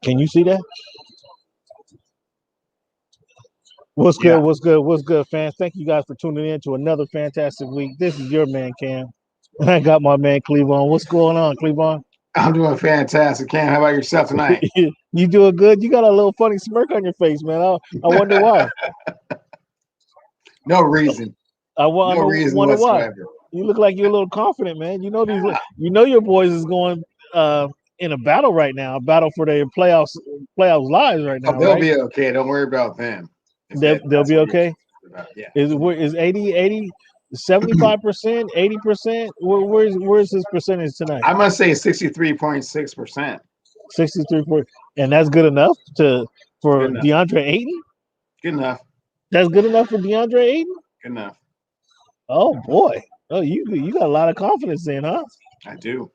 Can you see that? What's good? Yeah, What's good? What's good, fans? Thank you guys for tuning in to another fantastic week. This is your man Cam. I got my man Cleavon. What's going on, Cleavon? I'm doing fantastic. Cam, how about yourself tonight? You doing good? You got a little funny smirk on your face, man. I wonder why. No reason. I No reason wonder why. whatsoever. You look like you're a little confident, man. You know these. You know your boys is going in a battle right now, a battle for their playoffs lives right Oh, now, they'll right? be okay. Don't worry about them. If They'll that's be what you're okay. about. Yeah. Is 80, 75%, 80%? Where's his percentage tonight? I must say 63.6%. 63%. And that's good enough for Good enough. DeAndre Ayton? Good enough. That's good enough for DeAndre Ayton? Good enough. Oh boy. Oh, you got a lot of confidence then, huh? I do.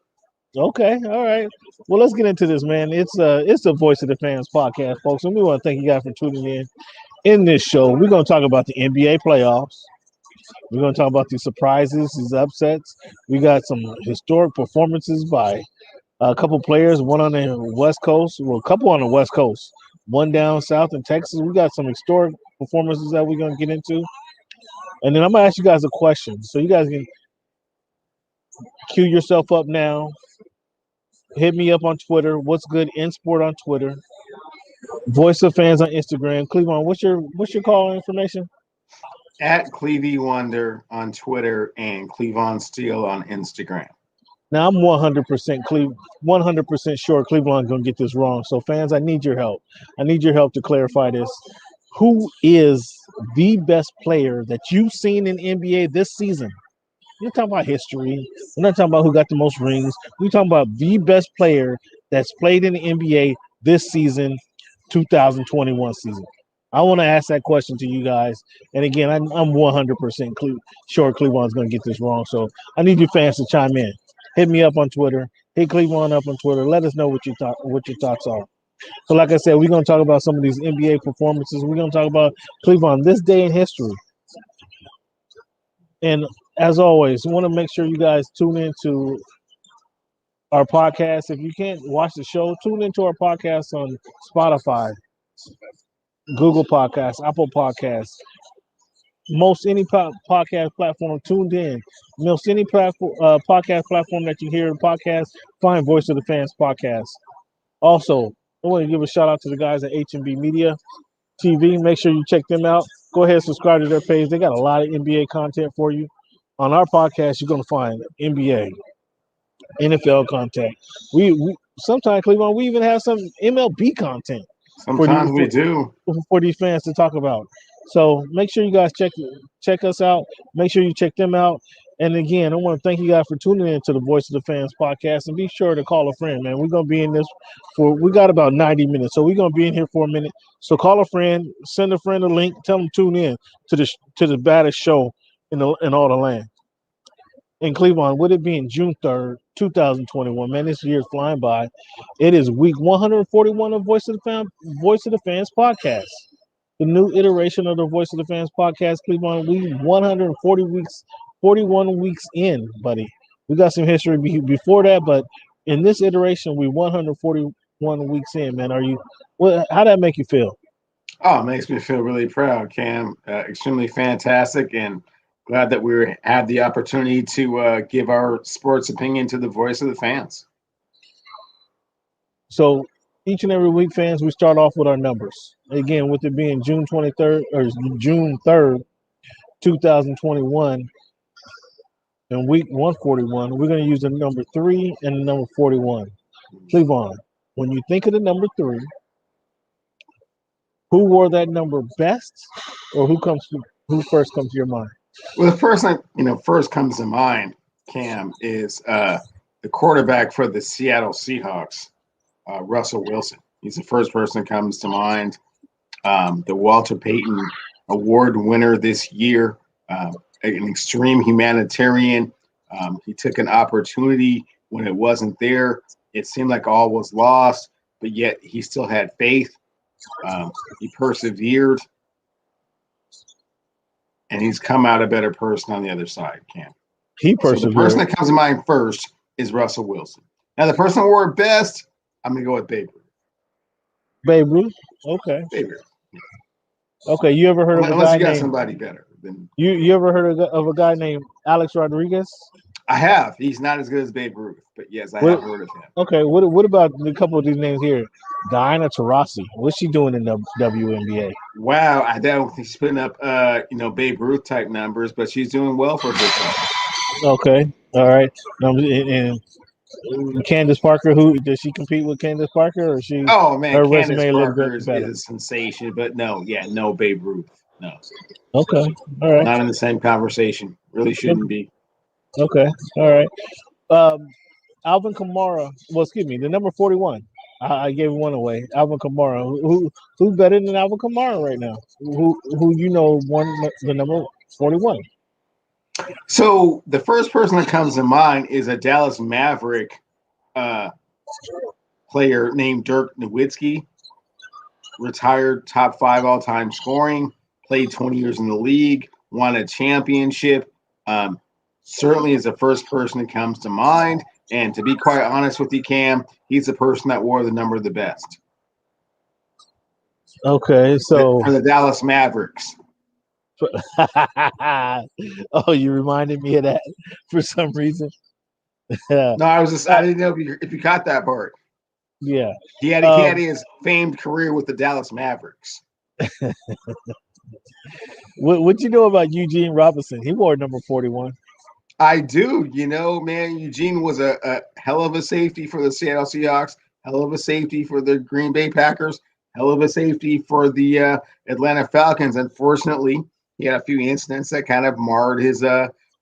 Okay, all right. Well, let's get into this, man. It's the Voice of the Fans podcast, folks, and we want to thank you guys for tuning in. In this show, we're going to talk about the NBA playoffs. We're going to talk about these surprises, these upsets. We got some historic performances by a couple players, one on the West Coast, well, a couple on the West Coast, one down south in Texas. We got some historic performances that we're going to get into. And then I'm going to ask you guys a question. So you guys can cue yourself up now. Hit me up on Twitter. What's good in sport on Twitter? Voice of Fans on Instagram. Cleveland, what's your call information? At Clevie Wonder on Twitter and Cleavon Steele on Instagram. Now I'm 100% sure Cleveland's gonna get this wrong. So fans, I need your help. I need your help to clarify this. Who is the best player that you've seen in NBA this season? We're not talking about history. We're not talking about who got the most rings. We're talking about the best player that's played in the NBA this season, 2021 season. I want to ask that question to you guys. And again, I'm 100% sure Cleveland's going to get this wrong. So I need you fans to chime in. Hit me up on Twitter. Hit Cleveland up on Twitter. Let us know what your thoughts are. So, like I said, we're going to talk about some of these NBA performances. We're going to talk about Cleveland this day in history. And as always, we want to make sure you guys tune into our podcast. If you can't watch the show, tune into our podcast on Spotify, Google Podcasts, Apple Podcasts, most any podcast platform tuned in. Most any podcast platform that you hear a podcast, find Voice of the Fans podcast. Also, I want to give a shout out to the guys at H&B Media TV. Make sure you check them out. Go ahead and subscribe to their page. They got a lot of NBA content for you. On our podcast, you're going to find NBA, NFL content. We sometimes, Cleveland, we even have some MLB content Sometimes we do. for these fans to talk about. So make sure you guys check us out. Make sure you check them out. And again, I want to thank you guys for tuning in to the Voice of the Fans podcast. And be sure to call a friend, man. We're gonna be in this we got about 90 minutes, so we're gonna be in here for a minute. So call a friend, send a friend a link, tell them tune in to the baddest show in all the land. In Cleveland, would it be in June 3rd, 2021? Man, this year's flying by. It is week 141 of Voice of the Fans podcast. The new iteration of the Voice of the Fans podcast, Cleveland. We 140 weeks, 41 weeks in, buddy. We got some history before that, but in this iteration, we 141 weeks in, man. How that make you feel? Oh, it makes me feel really proud, Cam. Extremely fantastic, and glad that we had the opportunity to give our sports opinion to the Voice of the Fans. So each and every week, fans, we start off with our numbers. Again, with it being June 23rd or June 3rd, 2021, and week 141, we're going to use the number 3 and the number 41. Cleveland, when you think of the number 3, who wore that number best, or who first comes to your mind? Well, the first thing first comes to mind, Cam, is the quarterback for the Seattle Seahawks, Russell Wilson. He's the first person that comes to mind. The Walter Payton Award winner this year, an extreme humanitarian. He took an opportunity when it wasn't there. It seemed like all was lost, but yet he still had faith. He persevered, and he's come out a better person on the other side, Cam. He persevered. So the person that comes to mind first is Russell Wilson. Now, the person who wore it best, I'm going to go with Babe Ruth. Babe Ruth. Okay. Babe Ruth. Okay. You ever heard of a Unless guy you got named somebody better than you ever heard of a guy named Alex Rodriguez? I have. He's not as good as Babe Ruth, but yes, I What? have heard of him. Okay. What about a couple of these names here? Diana Taurasi. What's she doing in the WNBA? Wow, I don't think she's putting up Babe Ruth type numbers, but she's doing well for herself. Okay. All right. And Candace Parker. Who does she compete with? Candace Parker, or she Oh man, her Candace resume a little bit Parker is better? a sensation, but no Babe Ruth. No. Okay. All right. Not in the same conversation. Really shouldn't be. Okay. All right. Um, Alvin Kamara. Well, excuse me. The number 41. I gave one away. Alvin Kamara. Who's better than Alvin Kamara right now? Who won the number 41? So the first person that comes to mind is a Dallas Maverick player named Dirk Nowitzki, retired top 5 all-time scoring, played 20 years in the league, won a championship. Certainly is the first person that comes to mind. And to be quite honest with you, Cam, he's the person that wore the number the best. Okay, so for the Dallas Mavericks. Oh, you reminded me of that for some reason. No, I didn't know if you caught that part. Yeah. He had his famed career with the Dallas Mavericks. What you know about Eugene Robinson? He wore number 41. I do. Man, Eugene was a hell of a safety for the Seattle Seahawks, hell of a safety for the Green Bay Packers, hell of a safety for the Atlanta Falcons. Unfortunately, he had a few incidents that kind of marred his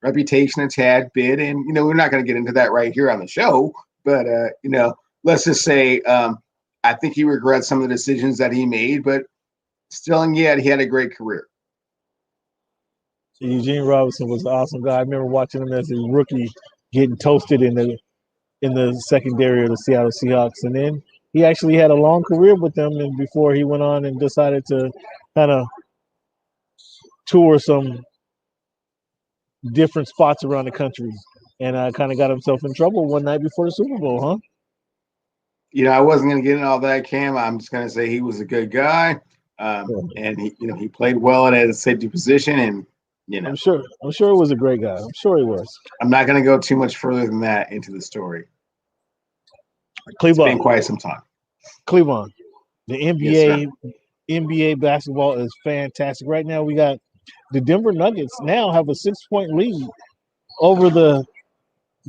reputation a tad bit. And, we're not going to get into that right here on the show. But, let's just say I think he regrets some of the decisions that he made. But still, and yet, he had a great career. Eugene Robinson was an awesome guy. I remember watching him as a rookie getting toasted in the secondary of the Seattle Seahawks. And then he actually had a long career with them and before he went on and decided to kind of tour some different spots around the country. And kind of got himself in trouble one night before the Super Bowl, huh? I wasn't going to get into all that, Cam. I'm just going to say he was a good guy. And he played well at a safety position, and I'm sure he was a great guy. I'm sure he was. I'm not going to go too much further than that into the story. Cleveland, it's been quite some time. Cleveland, the NBA basketball is fantastic right now. We got the Denver Nuggets now have a 6-point lead over the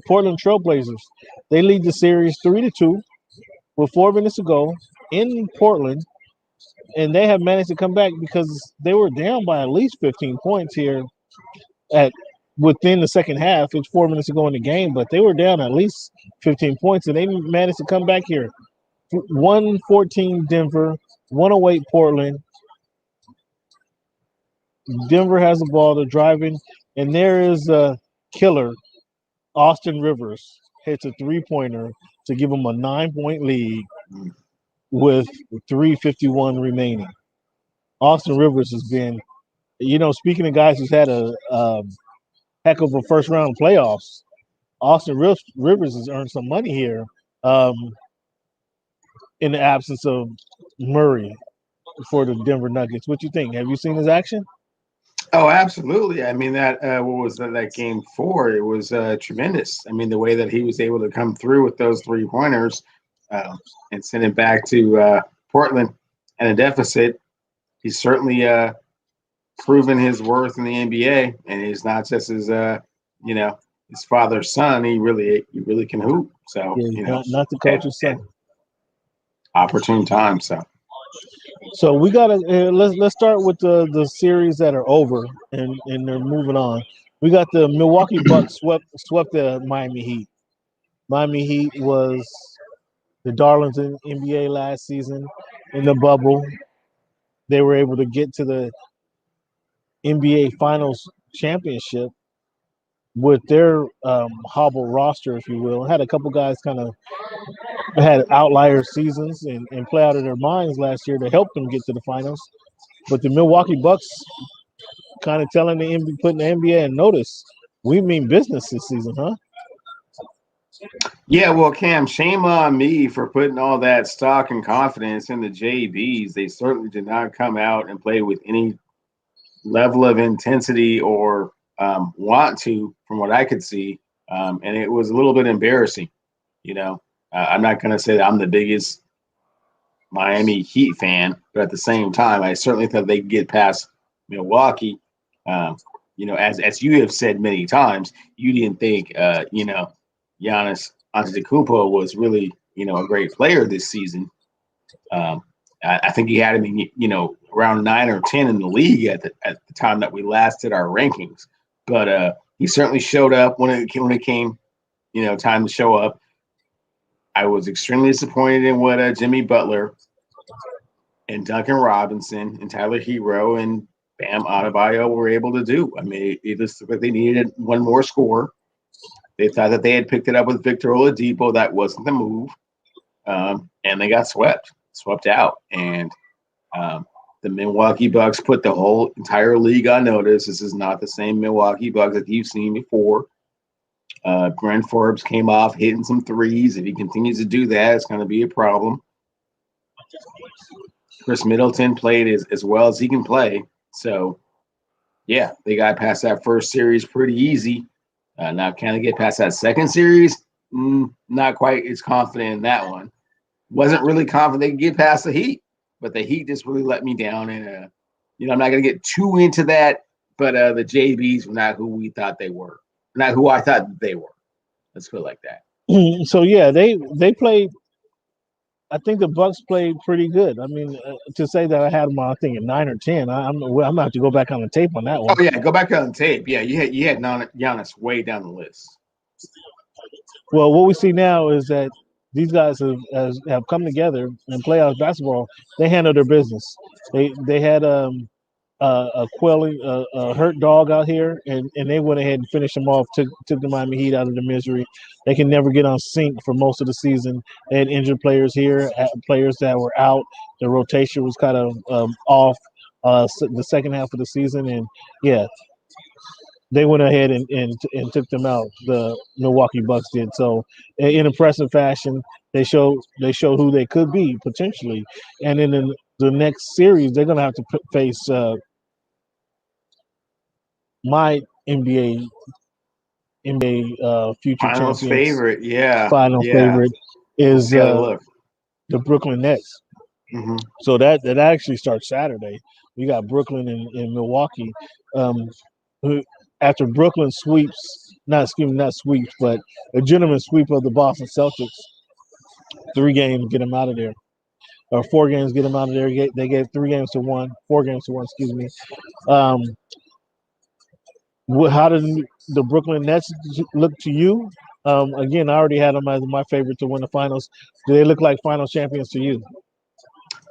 Portland Trailblazers. They lead the series 3-2 with 4 minutes to go in Portland. And they have managed to come back because they were down by at least 15 points here within the second half. It's 4 minutes to go in the game, but they were down at least 15 points, and they managed to come back here. 114 Denver, 108 Portland. Denver has the ball, they're driving, and there is a killer. Austin Rivers hits a 3-pointer to give them a 9-point lead with 3:51 remaining. Austin Rivers has been, speaking of guys who's had a heck of a first round playoffs, Austin Rivers has earned some money here in the absence of Murray for the Denver Nuggets. What you think? Have you seen his action? Oh, absolutely. I mean, what was that game 4? It was tremendous. I mean, the way that he was able to come through with those 3-pointers and send it back to Portland and a deficit. He's certainly proven his worth in the NBA, and he's not just his father's son. He really can hoop. So not the coach's son. Opportune time. So we gotta let's start with the series that are over and they're moving on. We got the Milwaukee Bucks swept the Miami Heat. Miami Heat was the darlings in NBA last season in the bubble. They were able to get to the NBA Finals championship with their hobble roster, if you will. Had a couple guys kind of had outlier seasons and play out of their minds last year to help them get to the finals. But the Milwaukee Bucks kind of putting the NBA in notice. We mean business this season, huh? Yeah, well, Cam, shame on me for putting all that stock and confidence in the JBs. They certainly did not come out and play with any level of intensity or want to, from what I could see. And it was a little bit embarrassing. You know, I'm not going to say that I'm the biggest Miami Heat fan, but at the same time, I certainly thought they could get past Milwaukee. Um, as you have said many times, you didn't think Giannis Antetokounmpo was really a great player this season. Um, I think he had him around 9 or 10 in the league at the time that we last did our rankings. But he certainly showed up when it came time to show up. I was extremely disappointed in what Jimmy Butler and Duncan Robinson and Tyler Hero and Bam Adebayo were able to do. I mean, it just looked like they needed one more score. They thought that they had picked it up with Victor Oladipo. That wasn't the move, and they got swept out. And the Milwaukee Bucks put the whole entire league on notice. This is not the same Milwaukee Bucks that you've seen before. Brent Forbes came off hitting some threes. If he continues to do that, it's going to be a problem. Chris Middleton played as well as he can play. So, yeah, they got past that first series pretty easy. Now, can they get past that second series? Not quite as confident in that one. Wasn't really confident they could get past the Heat, but the Heat just really let me down. And, I'm not going to get too into that, but the JBs were not who we thought they were. Not who I thought they were. Let's put it like that. So yeah, they played. I think the Bucks played pretty good. I mean, to say that I had them, I think at 9 or 10. I'm gonna have to go back on the tape on that one. Oh yeah, go back on the tape. Yeah, you had Giannis way down the list. Well, what we see now is that these guys have come together in playoff basketball. They handle their business. They had a hurt dog out here, and they went ahead and finished them off. Took the Miami Heat out of the misery. They can never get on sync for most of the season. They had injured players here, players that were out. The rotation was kind of off the second half of the season, and yeah, they went ahead and took them out. The Milwaukee Bucks did so in impressive fashion. They showed who they could be potentially, and then in the next series they're gonna have to face my NBA future Finals champions. favorite, yeah, Final yeah. favorite We'll is see how they look. the Brooklyn Nets. Mm-hmm. So that actually starts Saturday. We got Brooklyn and Milwaukee. Who after Brooklyn sweeps, not sweeps, but a gentleman sweep of the Boston Celtics. 3 games get them out of there, or 4 games get them out of there. They gave 3 games to one, 4 games to one. Excuse me. Um, how did the Brooklyn Nets look to you? Again, I already had them as my favorite to win the finals. Do they look like final champions to you?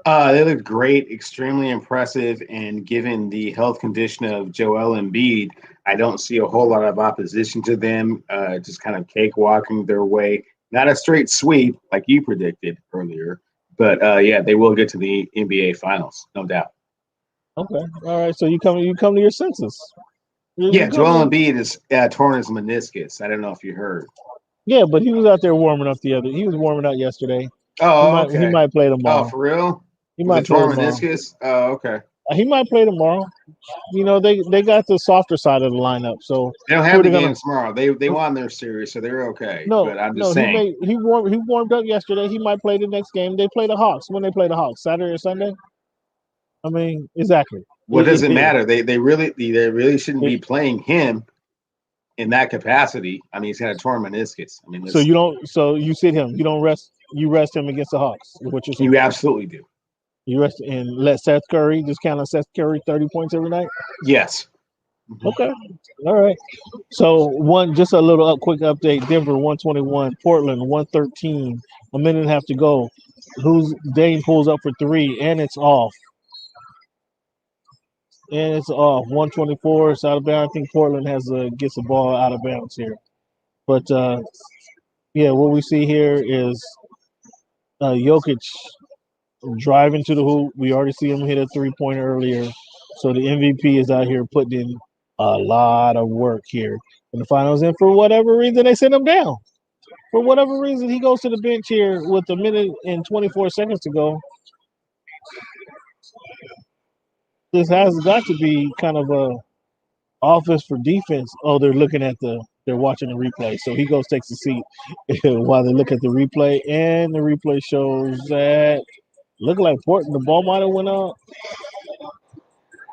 They look great, extremely impressive, and given the health condition of Joel Embiid, I don't see a whole lot of opposition to them. Just kind of cakewalking their way. Not a straight sweep like you predicted earlier, but yeah, they will get to the NBA Finals, no doubt. Okay, all right. So you come to your senses. You Yeah, come Joel to, Embiid is torn his meniscus. I don't know if you heard. yeah, but he was out there warming up He was warming up yesterday. He Oh, might he okay. might play Oh, tomorrow. for real? He Was might it play torn tomorrow. meniscus? Oh, okay. He might play tomorrow. They got the softer side of the lineup. So They don't who have are the they gonna? games tomorrow. They won their series, so they're okay. No, But I'm no. just He saying. may he warmed up yesterday. He might play the next game. They play the Hawks. When they play the Hawks, Saturday or Sunday. I mean, exactly. What does it It, matter? They really shouldn't it, be playing him in that capacity. I mean, he's got a torn meniscus. I mean, so you don't. So you sit him. You don't rest. You rest him against the Hawks. Is what you're saying. you absolutely do. You rest and let Seth Curry just count on Seth Curry 30 points every night. Yes. Mhm. Okay. All right. So just a little quick update. Denver 121, Portland 113. A minute and a half to go. Who's Dane pulls up for three and it's off. And it's off. 124. It's out of bounds. I think Portland gets the ball out of bounds here. But yeah, what we see here is Jokic driving to the hoop. We already see him hit a 3-pointer earlier. So the MVP is out here putting in a lot of work here in the finals. And for whatever reason, they sent him down. For whatever reason, he goes to the bench here with a minute and 24 seconds to go. This has got to be kind of a offense for defense. Oh, they're watching the replay. So he goes, takes a seat while they look at the replay, and the replay shows that look like Portland. The ball might have went out.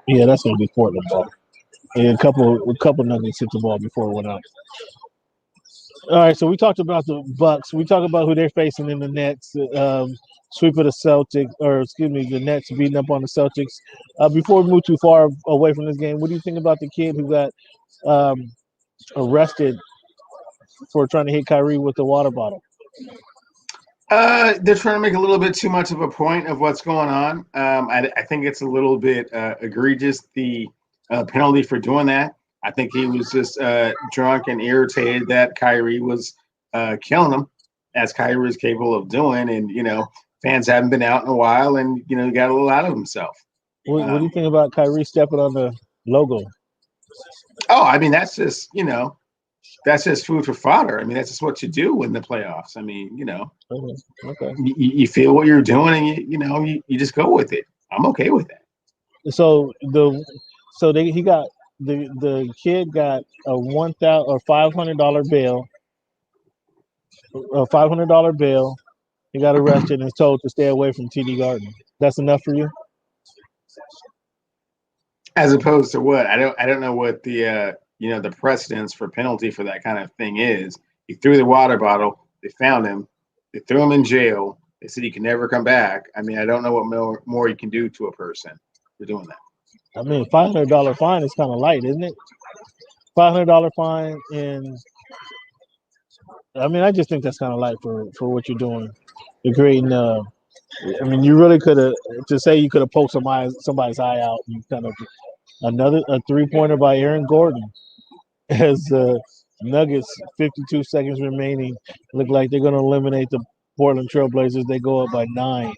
Yeah, that's gonna be Portland ball. And a couple Nuggets hit the ball before it went out. All right, so we talked about the Bucks. We talked about who they're facing in the Nets. Sweep of the Celtics, or excuse me, the Nets beating up on the Celtics. Before we move too far away from this game, what do you think about the kid who got arrested for trying to hit Kyrie with the water bottle? They're trying to make a little bit too much of a point of what's going on. I think it's a little bit egregious, the penalty for doing that. I think he was just drunk and irritated that Kyrie was killing him, as Kyrie was capable of doing. And, fans haven't been out in a while, and, he got a little out of himself. What do you think about Kyrie stepping on the logo? Oh, I mean, that's just, that's just food for fodder. I mean, that's just what you do in the playoffs. I mean, Okay. you feel what you're doing, and you just go with it. I'm okay with that. So the kid got a $1,000 or $500 bail. A $500 bail. He got arrested and is told to stay away from TD Garden. That's enough for you? As opposed to what? I don't know what the the precedence for penalty for that kind of thing is. He threw the water bottle. They found him. They threw him in jail. They said he can never come back. I mean, I don't know what more you can do to a person for doing that. I mean, $500 fine is kind of light, isn't it? $500 fine, and I mean, I just think that's kind of light for what you're doing. You're creating. I mean, you really could have to say you could have poked somebody's eye out. You kind of a 3-pointer by Aaron Gordon as Nuggets 52 seconds remaining. Look like they're going to eliminate the Portland Trailblazers. They go up by 9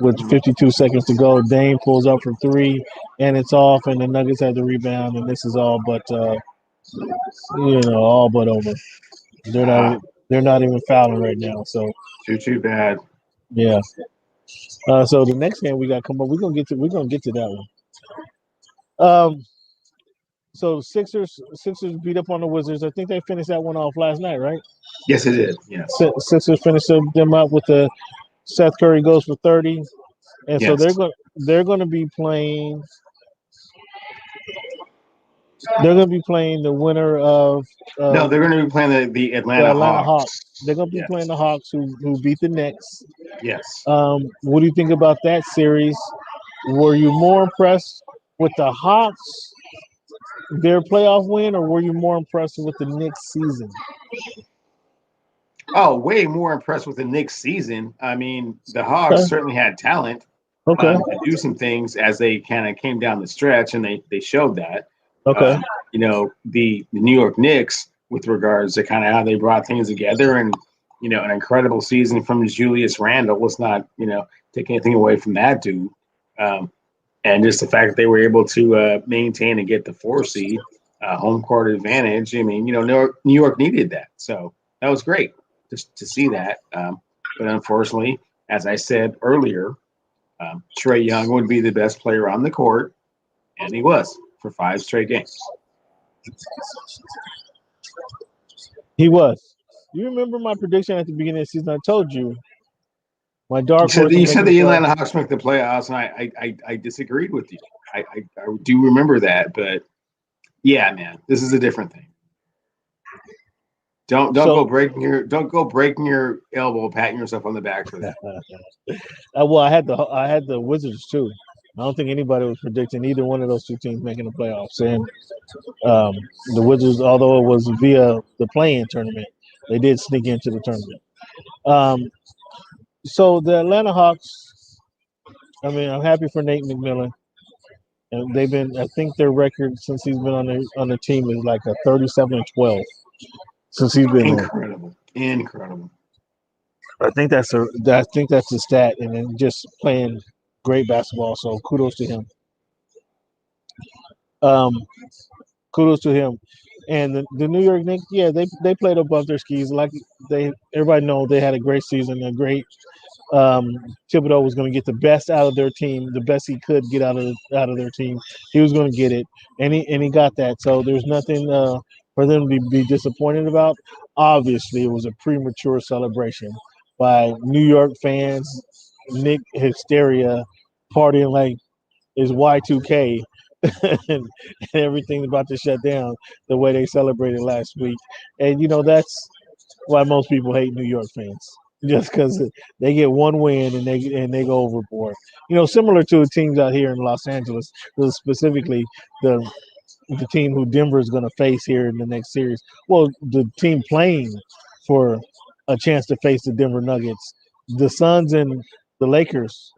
with 52 seconds to go. Dame pulls up for 3, and it's off. And the Nuggets have the rebound, and this is all but all but over. They're not even fouling right now. So too bad. Yeah. So the next game we got come up, we're gonna get to that one. So Sixers beat up on the Wizards. I think they finished that one off last night, right? Yes, it did. Yes. Sixers finished them up with the Seth Curry goes for 30, and yes. So they're going to be playing. They're going to be playing the winner of. No, they're going to be playing the Atlanta Hawks. They're going to be playing the Hawks, who beat the Knicks. Yes. What do you think about that series? Were you more impressed with the Hawks, their playoff win, or were you more impressed with the Knicks season? Oh, way more impressed with the Knicks season. I mean, the Hawks certainly had talent to do some things as they kind of came down the stretch, and they showed that. Okay. The New York Knicks, with regards to kind of how they brought things together, and an incredible season from Julius Randle. Let's not take anything away from that dude, and just the fact that they were able to maintain and get the 4 seed, home court advantage. I mean, New York needed that, so that was great just to see that. But unfortunately, as I said earlier, Trae Young would be the best player on the court, and he was for 5 straight games. He was. You remember my prediction at the beginning of the season? I told you my dark horse. You said the Atlanta Hawks make the playoffs, and I disagreed with you. I do remember that, but yeah, man, this is a different thing. Don't go breaking your elbow, patting yourself on the back for that. Well, I had the Wizards too. I don't think anybody was predicting either one of those two teams making the playoffs. And the Wizards, although it was via the play-in tournament, they did sneak into the tournament. So the Atlanta Hawks, I mean, I'm happy for Nate McMillan. And they've been, I think their record since he's been on the team is like a 37-12 since he's been incredible. I think that's the stat, and then just playing great basketball. So kudos to him. And the New York Knicks, yeah, they played above their skis. Like everybody know they had a great season, a great um, Thibodeau was going to get the best out of their team, the best he could get out of their team. He was going to get it, and he got that. So there's nothing for them to be disappointed about. Obviously, it was a premature celebration by New York fans, Nick hysteria, partying like it's Y2K. and everything about to shut down the way they celebrated last week. And that's why most people hate New York fans. Just because they get one win and they go overboard. Similar to the teams out here in Los Angeles, specifically the the team who Denver is going to face here in the next series. Well, the team playing for a chance to face the Denver Nuggets. The Suns and the Lakers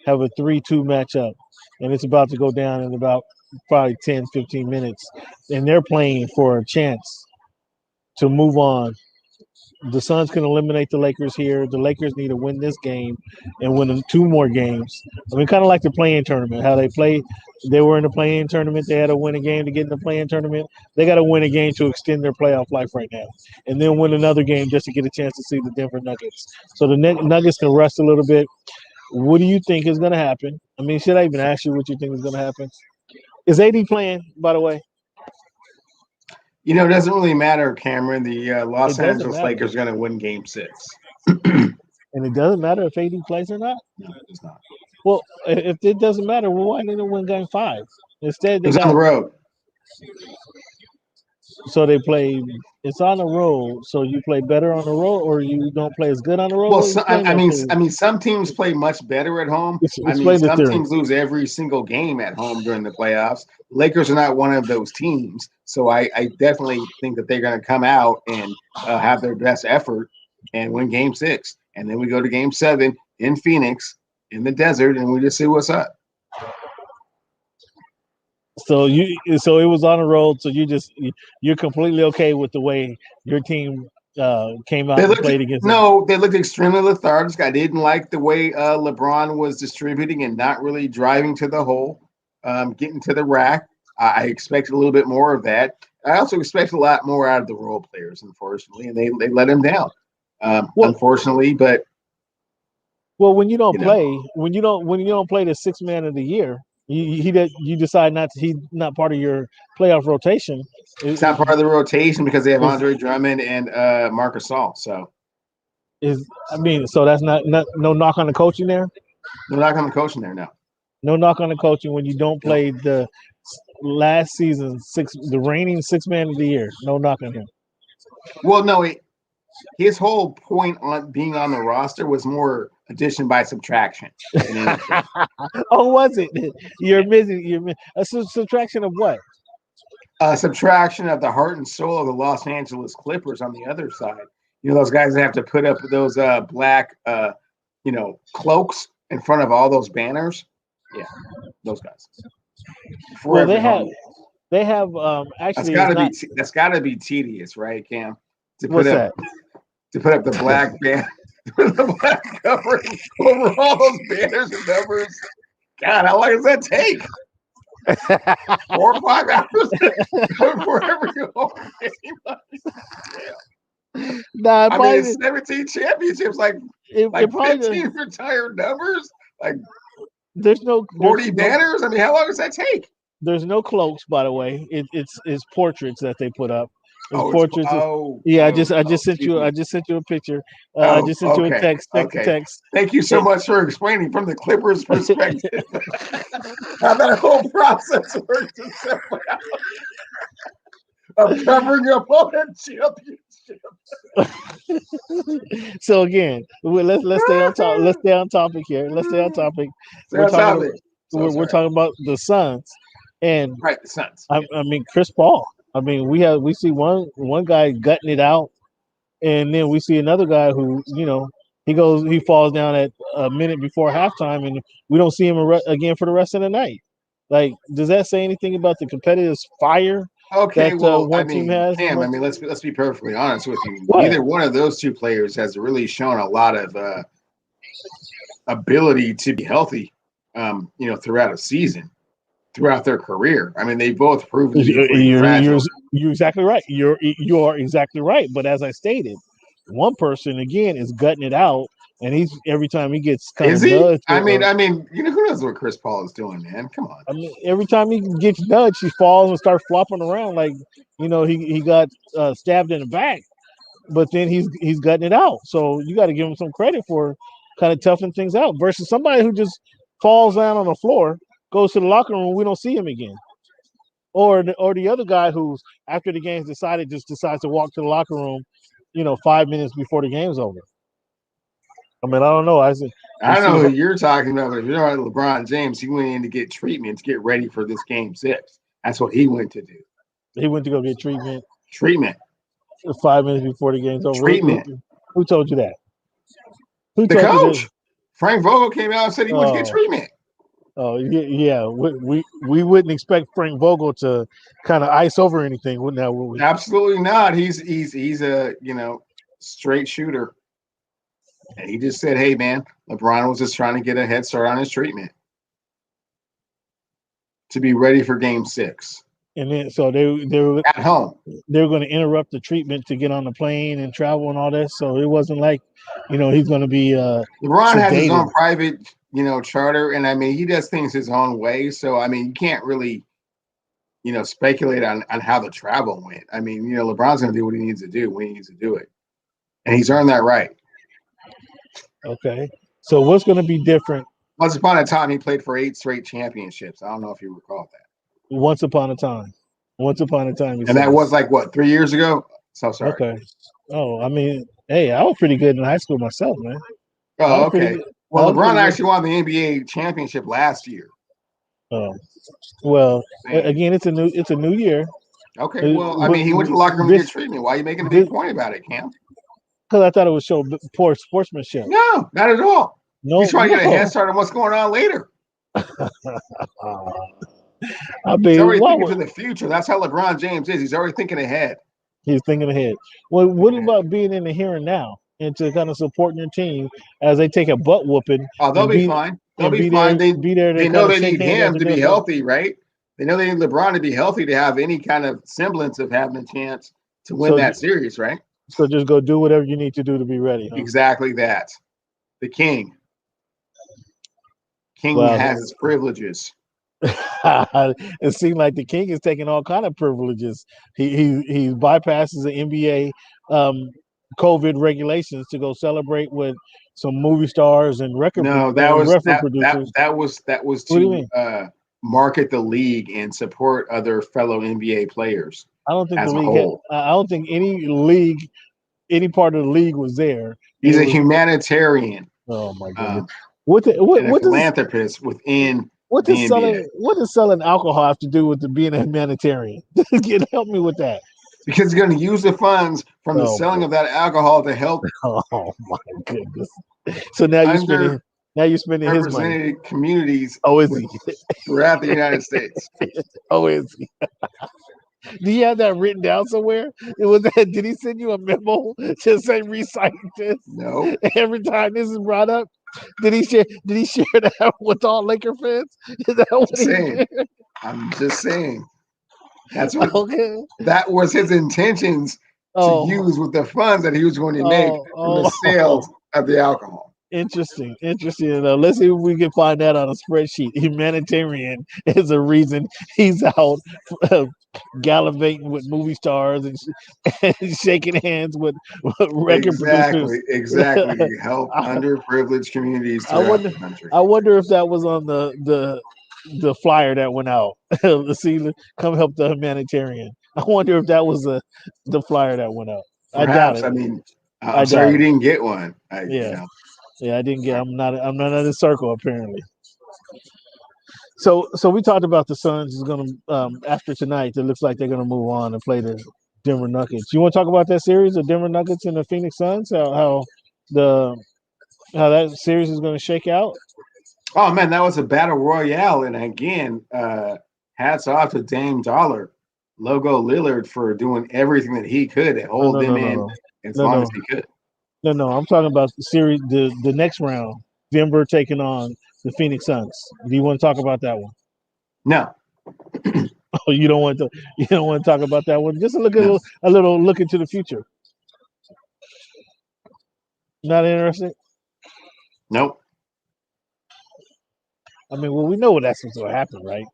have a 3-2 matchup, and it's about to go down in about probably 10, 15 minutes. And they're playing for a chance to move on. The Suns can eliminate the Lakers here. The Lakers need to win this game and win two more games. I mean, kind of like the play-in tournament, how they play. They were in the play-in tournament. They had to win a game to get in the play-in tournament. They got to win a game to extend their playoff life right now, and then win another game just to get a chance to see the Denver Nuggets. So the Nuggets can rest a little bit. What do you think is going to happen? I mean, should I even ask you what you think is going to happen? Is AD playing, by the way? It doesn't really matter, Cameron. The Los It doesn't Angeles matter. Lakers are going to win Game 6. And it doesn't matter if AD plays or not? No, it's not. Well, if it doesn't matter, well, why didn't they win Game 5? Instead, they It's on got the road. so they play. It's on the road, so you play better on the road, or you don't play as good on the road. Well, Explain I that mean, to me. some teams play much better at home. Explain the Some theory. teams lose every single game at home during the playoffs. Lakers are not one of those teams, so I definitely think that they're going to come out and have their best effort and win Game 6, and then we go to Game 7 in Phoenix in the desert, and we just see what's up. So it was on the road. So you're completely okay with the way your team came out and played against them. No, they looked extremely lethargic. I didn't like the way LeBron was distributing and not really driving to the hole, getting to the rack. I expected a little bit more of that. I also expected a lot more out of the role players, unfortunately, and they let him down, unfortunately. But when you don't play, when you don't play the sixth man of the year, you decide not to. He's not part of your playoff rotation. It's not part of the rotation because they have Andre Drummond and Marc Gasol. So so that's not no knock on the coaching there. No knock on the coaching there. No knock on the coaching when you don't play the last season the reigning sixth man of the year. No knock on him. Well, no, his whole point on being on the roster was more addition by subtraction. Oh, was it? You're missing a subtraction of what? A subtraction of the heart and soul of the Los Angeles Clippers on the other side. Those guys that have to put up those black, cloaks in front of all those banners. Yeah, those guys. Well, they have actually. That's got to be tedious, right, Cam? What's that? To put up the black band, the black covering over all those banners and numbers. God, how long does that take? 4 or 5 hours wherever you are. Nah, it's 17 championships, like 15 retired numbers, like there's no 40 banners. I mean, how long does that take? There's no cloaks, by the way. It's portraits that they put up. Portraits. I just sent you a picture. I just sent you a text. Text. Thank you so much for explaining from the Clippers' perspective how that whole process works of covering up all that championship. So again, let's stay on top. Let's stay on topic here. Let's stay on topic. We're talking about the Suns and the Suns. I mean Chris Paul. I mean, we see one guy gutting it out, and then we see another guy who, he falls down at a minute before halftime, and we don't see him again for the rest of the night. Like, does that say anything about the competitive fire that one team has? Cam, let's be perfectly honest with you. Neither one of those two players has really shown a lot of ability to be healthy, throughout a season. Throughout their career, I mean, they both proven to be fragile. You're exactly right. You are exactly right. But as I stated, one person again is gutting it out, and he's every time he gets kind Is of he? nudged. Who knows what Chris Paul is doing, man? Come on. I mean, every time he gets nudged, he falls and starts flopping around like he got stabbed in the back. But then he's gutting it out. So you got to give him some credit for kind of toughing things out versus somebody who just falls down on the floor, goes to the locker room, we don't see him again. Or the other guy who's after the game's decided just decides to walk to the locker room, 5 minutes before the game's over. I mean, I don't know. I don't know who you're talking about, but if you're talking about LeBron James, he went in to get treatment to get ready for this game 6. That's what he went to do. He went to go get treatment. Treatment. 5 minutes before the game's over. Treatment. Who told you that? The coach. Frank Vogel came out and said he went to get treatment. Oh yeah. We wouldn't expect Frank Vogel to kind of ice over anything, would we? Absolutely not. He's a straight shooter, and he just said, "Hey man, LeBron was just trying to get a head start on his treatment to be ready for Game 6." And then so they were at home. They were going to interrupt the treatment to get on the plane and travel and all that. So it wasn't like, he's going to be. LeBron has his own private, charter, and I mean he does things his own way. So I mean you can't really, speculate on how the travel went. I mean LeBron's going to do what he needs to do when he needs to do it, and he's earned that right. Okay, so what's going to be different? Once upon a time, he played for 8 straight championships. I don't know if you recall that. Once upon a time. And that was like, what, 3 years ago? So sorry. Okay. Oh, I mean, hey, I was pretty good in high school myself, man. Oh, okay. Well, LeBron actually won the NBA championship last year. Oh, well, again, it's a new year. Okay, well, I mean, he went to the locker room to get treatment. Why are you making a big point about it, Cam? Because I thought it would show poor sportsmanship. No, not at all. No, he's trying to get a head start on what's going on later. I mean, he's already thinking to the future. That's how LeBron James is. He's already thinking ahead. He's thinking ahead. Well, what about being in the here and now and to kind of supporting your team as they take a butt whooping? Oh, they'll be fine. They'll be fine. They know they need him to be healthy, right? They know they need LeBron to be healthy to have any kind of semblance of having a chance to win that series, right? So just go do whatever you need to do to be ready. Huh? Exactly that. The king. King has his privileges. It seems like the king is taking all kind of privileges. He bypasses the NBA COVID regulations to go celebrate with some movie stars and record. No, producers. That was to market the league and support other fellow NBA players. I don't think the league. I don't think any part of the league was there. He's a humanitarian. Oh my goodness! What philanthropist within. What does selling alcohol have to do with being a humanitarian? Help me with that. Because he's going to use the funds from the selling of that alcohol to help. Oh my goodness! So now you're spending his money. Communities. Oh, is he? Throughout the United States. Oh, is he? Do you have that written down somewhere? Did he send you a memo to say recite this? No. Every time this is brought up, did he share that with all Laker fans? Is that what I'm just saying. That's what. Okay. That was his intentions to use with the funds that he was going to make from the sales of the alcohol. Interesting. Let's see if we can find that on a spreadsheet. Humanitarian is a reason he's out gallivanting with movie stars and shaking hands with record producers. Exactly. Help underprivileged communities throughout the country. I wonder if that was on the flyer that went out. Let's see, come help the humanitarian. I wonder if that was the flyer that went out. Perhaps, I doubt it. I mean, I'm sorry you didn't get one. Yeah, I didn't get. I'm not in the circle apparently. So we talked about the Suns is going to after tonight. It looks like they're going to move on and play the Denver Nuggets. You want to talk about that series, the Denver Nuggets and the Phoenix Suns? How that series is going to shake out? Oh man, that was a battle royale, and again, hats off to Dame Dollar, Logo Lillard for doing everything that he could to hold them in as long as he could. No, I'm talking about the series, the next round, Denver taking on the Phoenix Suns. Do you want to talk about that one? No. Oh, you don't want to talk about that one. Just No, a little look into the future. Not interested. nope. I mean, well, we know what that's what's going to happen, right?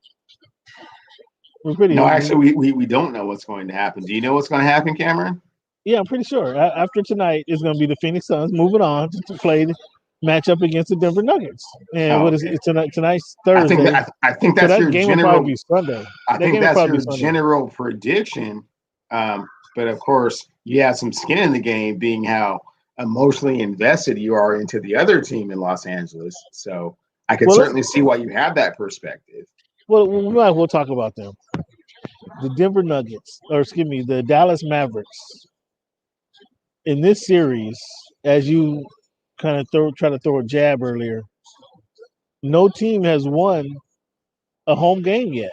We're pretty. No, actually, we don't know what's going to happen. Do you know what's going to happen, Cameron? Yeah, I'm pretty sure. After tonight, it's going to be the Phoenix Suns moving on to play the matchup against the Denver Nuggets. And Oh, what is okay. it tonight? Tonight's I think Thursday, that I think so that's that your game will probably general. be Sunday. I That think game will that's probably your be Sunday. general prediction. But of course, you have some skin in the game, being how emotionally invested you are into the other team in Los Angeles. So I could Well, let's, certainly see why you have that perspective. well, we might as well talk about them. The Denver Nuggets, or excuse me, the Dallas Mavericks. In this series, as you kind of try to throw a jab earlier, no team has won a home game yet.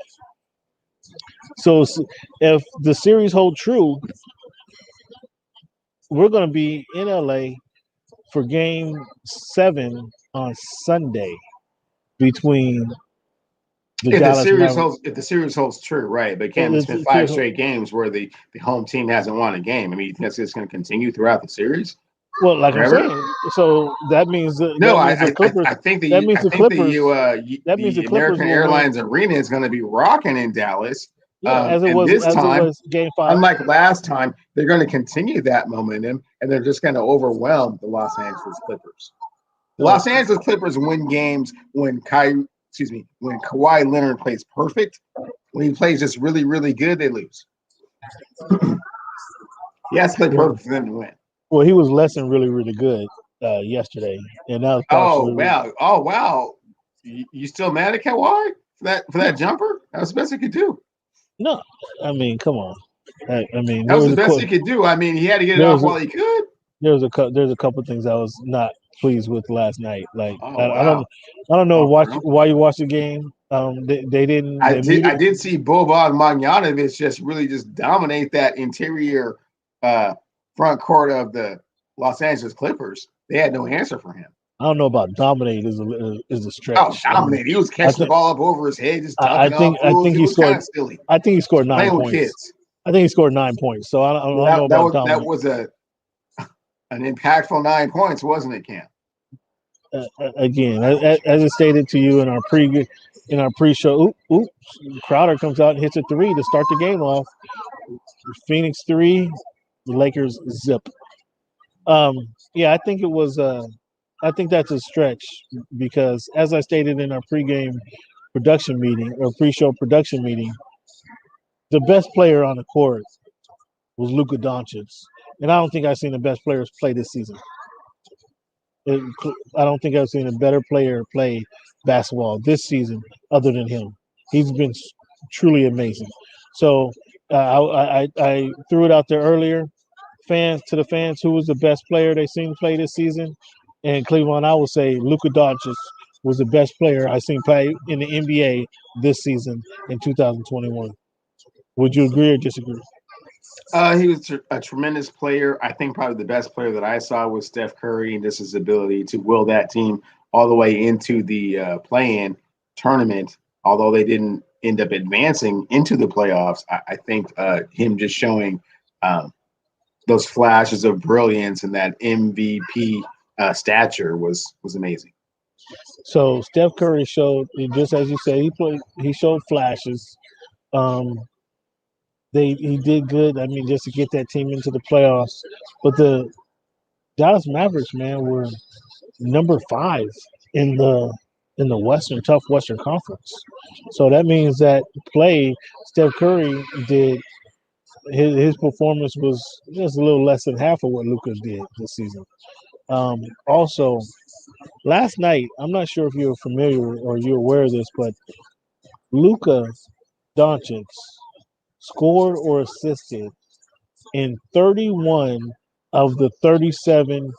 So if the series hold true, we're going to be in LA for Game 7 on Sunday between the Dallas Mavericks. If the series holds true, right? But Cam, it's been five straight games where the home team hasn't won a game. I mean, you think that's just going to continue throughout the series Well, like I'm forever? saying, so that means No, the Clippers. I think That means the Clippers. That means the the Clippers American will win. Airlines Arena is going to be rocking in Dallas. Yeah, And this as it time, was Game 5. unlike last time, they're going to continue that momentum, and they're just going to overwhelm the Los Angeles Clippers. The Los Angeles Clippers win games when when Kawhi Leonard plays perfect. When he plays just really, really good, they lose. He has to play perfect for them to win. Well, he was less than really, really good yesterday, and that was Oh partially. wow! Oh wow! You still mad at Kawhi for that jumper? That was the best he could do. No, I mean, come on. I mean, That was the best he could do. I mean, he had to get it off while he could. There's a couple things I was not pleased with last night. Like Oh wow! I don't know Oh, why you watched the game. They didn't. I did see Boban Marjanovic just really just dominate that interior front court of the Los Angeles Clippers. They had no answer for him. I don't know about dominate is a stretch. Oh, dominate! He was catching the ball up over his head, just dunking off fools. I think it was kind of silly. I think he scored 9 Playing points. with kids. I think he scored 9 points. So I don't know about dominate. That was an impactful 9 points, wasn't it, Cam? Again, as I stated to you in our pre-show, Crowder comes out and hits a 3 to start the game off. Phoenix 3, the Lakers zip. Yeah, I think it was. I think that's a stretch because, as I stated in our pregame production meeting or pre-show production meeting, the best player on the court was Luka Doncic, and I don't think I've seen the best players play this season. I don't think I've seen a better player play basketball this season other than him. He's been truly amazing. So I threw it out there earlier. To the fans, who was the best player they seen play this season? And Cleveland, I would say Luka Doncic was the best player I seen play in the NBA this season in 2021. Would you agree or disagree? He was a tremendous player. I think probably the best player that I saw was Steph Curry, and just his ability to will that team all the way into the play-in tournament. Although they didn't end up advancing into the playoffs, I think him just showing those flashes of brilliance and that MVP stature was amazing. So Steph Curry showed, just as you say, he showed flashes. He did good. I mean, just to get that team into the playoffs. But the Dallas Mavericks, man, were number 5 in the tough Western Conference. So that means that Steph Curry did his performance was just a little less than half of what Luka did this season. Also, last night, I'm not sure if you're familiar or you're aware of this, but Luka Doncic scored or assisted in 31 of the 37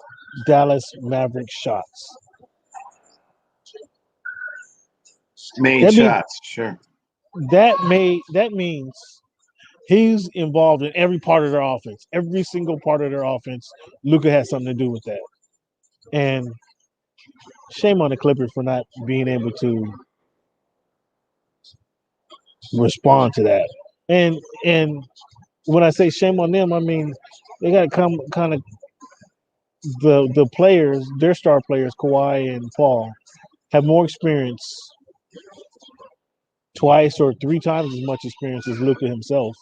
Dallas Mavericks shots. Made shots, sure. That means he's involved in every part of their offense. Every single part of their offense, Luka has something to do with that. And shame on the Clippers for not being able to respond to that. And when I say shame on them, I mean they got to come kind of the players, their star players, Kawhi and Paul, have more experience, twice or three times as much experience as Luka himself.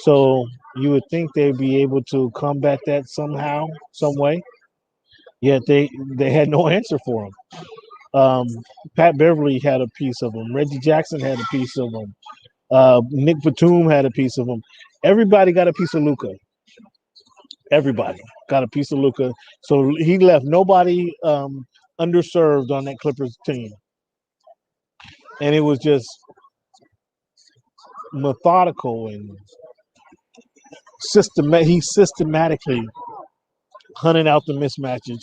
So you would think they'd be able to combat that somehow, some way. Yet they had no answer for him. Um, Pat Beverly had a piece of him. Reggie Jackson had a piece of him. Nick Batum had a piece of him. Everybody got a piece of Luka. Everybody got a piece of Luka. So he left nobody underserved on that Clippers team. And it was just methodical and systematic. He systematically hunted out the mismatches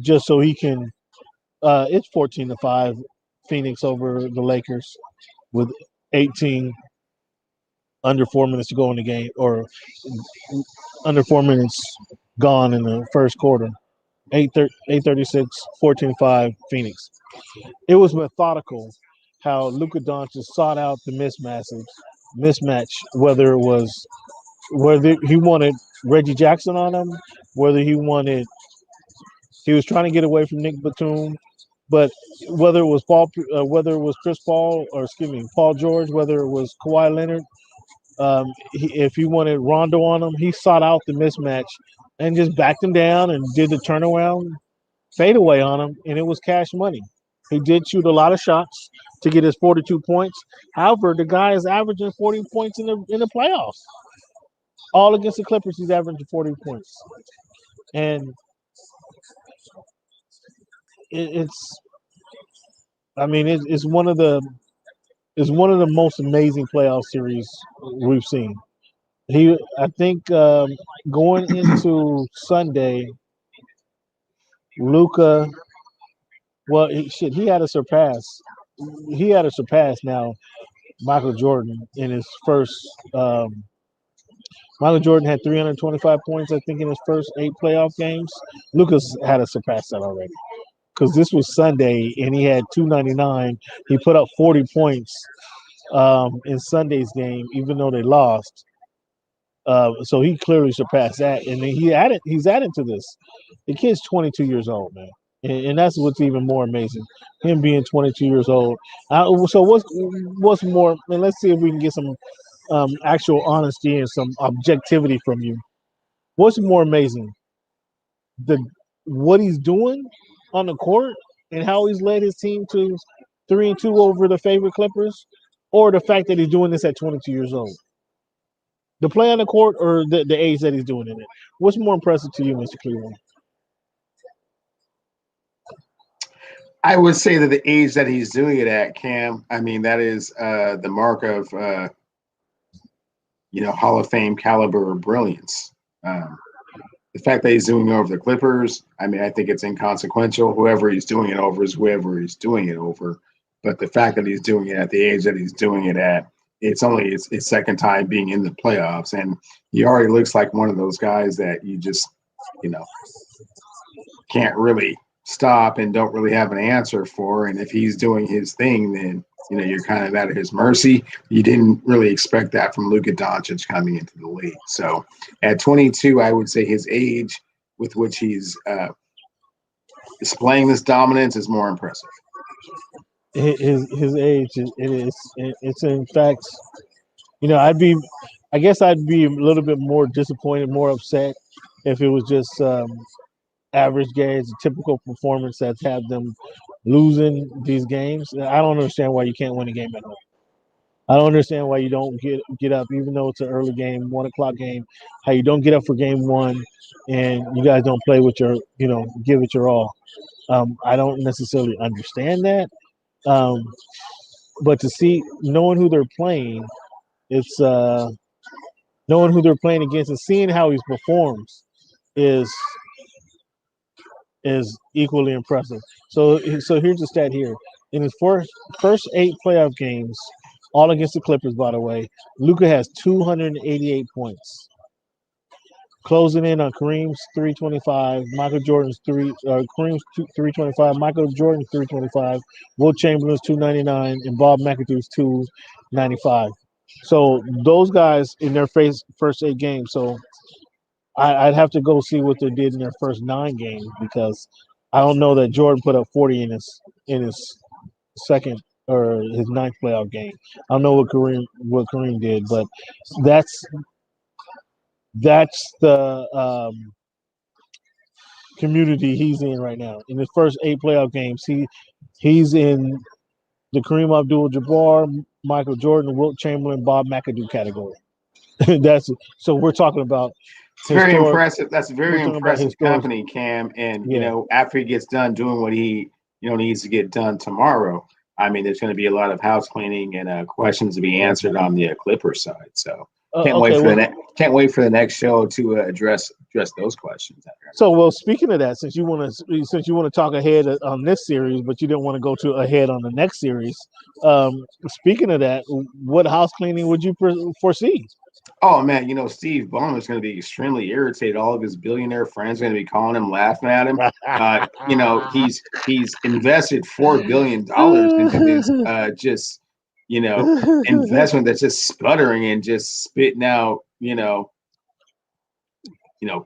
just so he can. It's 14-5, Phoenix over the Lakers with 18 under 4 minutes to go in the game, or under 4 minutes gone in the first quarter. 8:36, 14-5, Phoenix. It was methodical how Luka Doncic sought out the mismatch, whether he wanted Reggie Jackson on him, whether he was trying to get away from Nick Batum, but whether it was Chris Paul, or excuse me, Paul George, whether it was Kawhi Leonard, if he wanted Rondo on him, he sought out the mismatch and just backed him down and did the turnaround fadeaway on him, and it was cash money. He did shoot a lot of shots to get his 42 points. However, the guy is averaging 40 points in the playoffs. All against the Clippers, he's averaging 40 points, and it's. I mean, it's one of the most amazing playoff series we've seen. I think, going into Sunday, Luka. Well, he had to surpass. He had to surpass now Michael Jordan in his first. Michael Jordan had 325 points, I think, in his first 8 playoff games. Lucas had to surpass that already because this was Sunday and he had 299. He put up 40 points in Sunday's game, even though they lost. So he clearly surpassed that, and then he's added to this. The kid's 22 years old, man, and that's what's even more amazing. Him being 22 years old. So what's more? And let's see if we can get some actual honesty and some objectivity from you. What's more amazing, the what he's doing on the court and how he's led his team to 3-2 over the favorite Clippers, or the fact that he's doing this at 22 years old? The play on the court, or the age that he's doing in it? What's more impressive to you, Mr. Cleveland? I would say that the age that he's doing it at, Cam, I mean, that is the mark of, Hall of Fame caliber brilliance. The fact that he's doing it over the Clippers, I mean, I think it's inconsequential. Whoever he's doing it over is whoever he's doing it over. But the fact that he's doing it at the age that he's doing it at, it's only his second time being in the playoffs. And he already looks like one of those guys that you just, can't really stop and don't really have an answer for. And if he's doing his thing, then, you're kind of at his mercy. You didn't really expect that from Luka Doncic coming into the league. So at 22, I would say his age with which he's displaying this dominance is more impressive. His age, it's in fact, I guess I'd be a little bit more disappointed, more upset if it was just average games, a typical performance that's had them losing these games. I don't understand why you can't win a game at home. I don't understand why you don't get up, even though it's an early game, 1 o'clock game. How you don't get up for game one, and you guys don't play with your, give it your all. I don't necessarily understand that, but to see knowing who they're playing, it's knowing who they're playing against and seeing how he performs is equally impressive. So here's the stat here. In his first 8 playoff games, all against the Clippers, by the way, Luka has 288 points. Closing in on Kareem's 325, Michael Jordan's Kareem's 325, Michael Jordan's 325, Will Chamberlain's 299, and Bob McAdoo's 95. So those guys in their first 8 games. So I'd have to go see what they did in their first 9 games because I don't know that Jordan put up 40 in his second or his ninth playoff game. I don't know what Kareem did, but that's the community he's in right now. In his first 8 playoff games, he's in the Kareem Abdul-Jabbar, Michael Jordan, Wilt Chamberlain, Bob McAdoo category. That's so we're talking about It's very historic. impressive. That's We're very talking about impressive historic. company, Cam. And Yeah. after he gets done doing what he needs to get done tomorrow, I mean, there's going to be a lot of house cleaning and questions to be answered on the Clippers side. So can't wait Okay. for Well, can't wait for the next show to address those questions. speaking of that, since you want to talk ahead on this series, but you didn't want to go to ahead on the next series. Speaking of that, what house cleaning would you foresee? Oh man, Steve Ballmer is going to be extremely irritated. All of his billionaire friends are going to be calling him, laughing at him. He's invested $4 billion into this investment that's just sputtering and just spitting out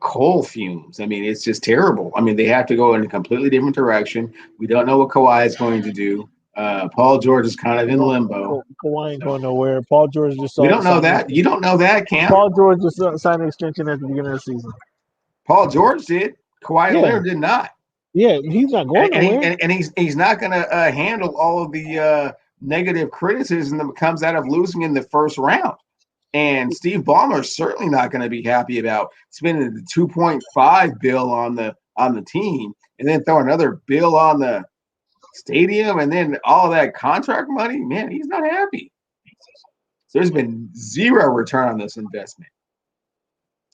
coal fumes. I mean, it's just terrible. I mean, they have to go in a completely different direction. We don't know what Kawhi is going to do. Paul George is kind of in limbo. Kawhi ain't going nowhere. Paul George just We don't know that. You don't know that, Cam. Paul George just signed an extension at the beginning of the season. Paul George did. Kawhi Leonard did not. Yeah, he's not going nowhere. And he's not going to handle all of the negative criticism that comes out of losing in the first round. And Steve Ballmer is certainly not going to be happy about spending the $2.5 billion on the team and then throw another bill on the stadium and then all of that contract money. Man, he's not happy. So there's been zero return on this investment.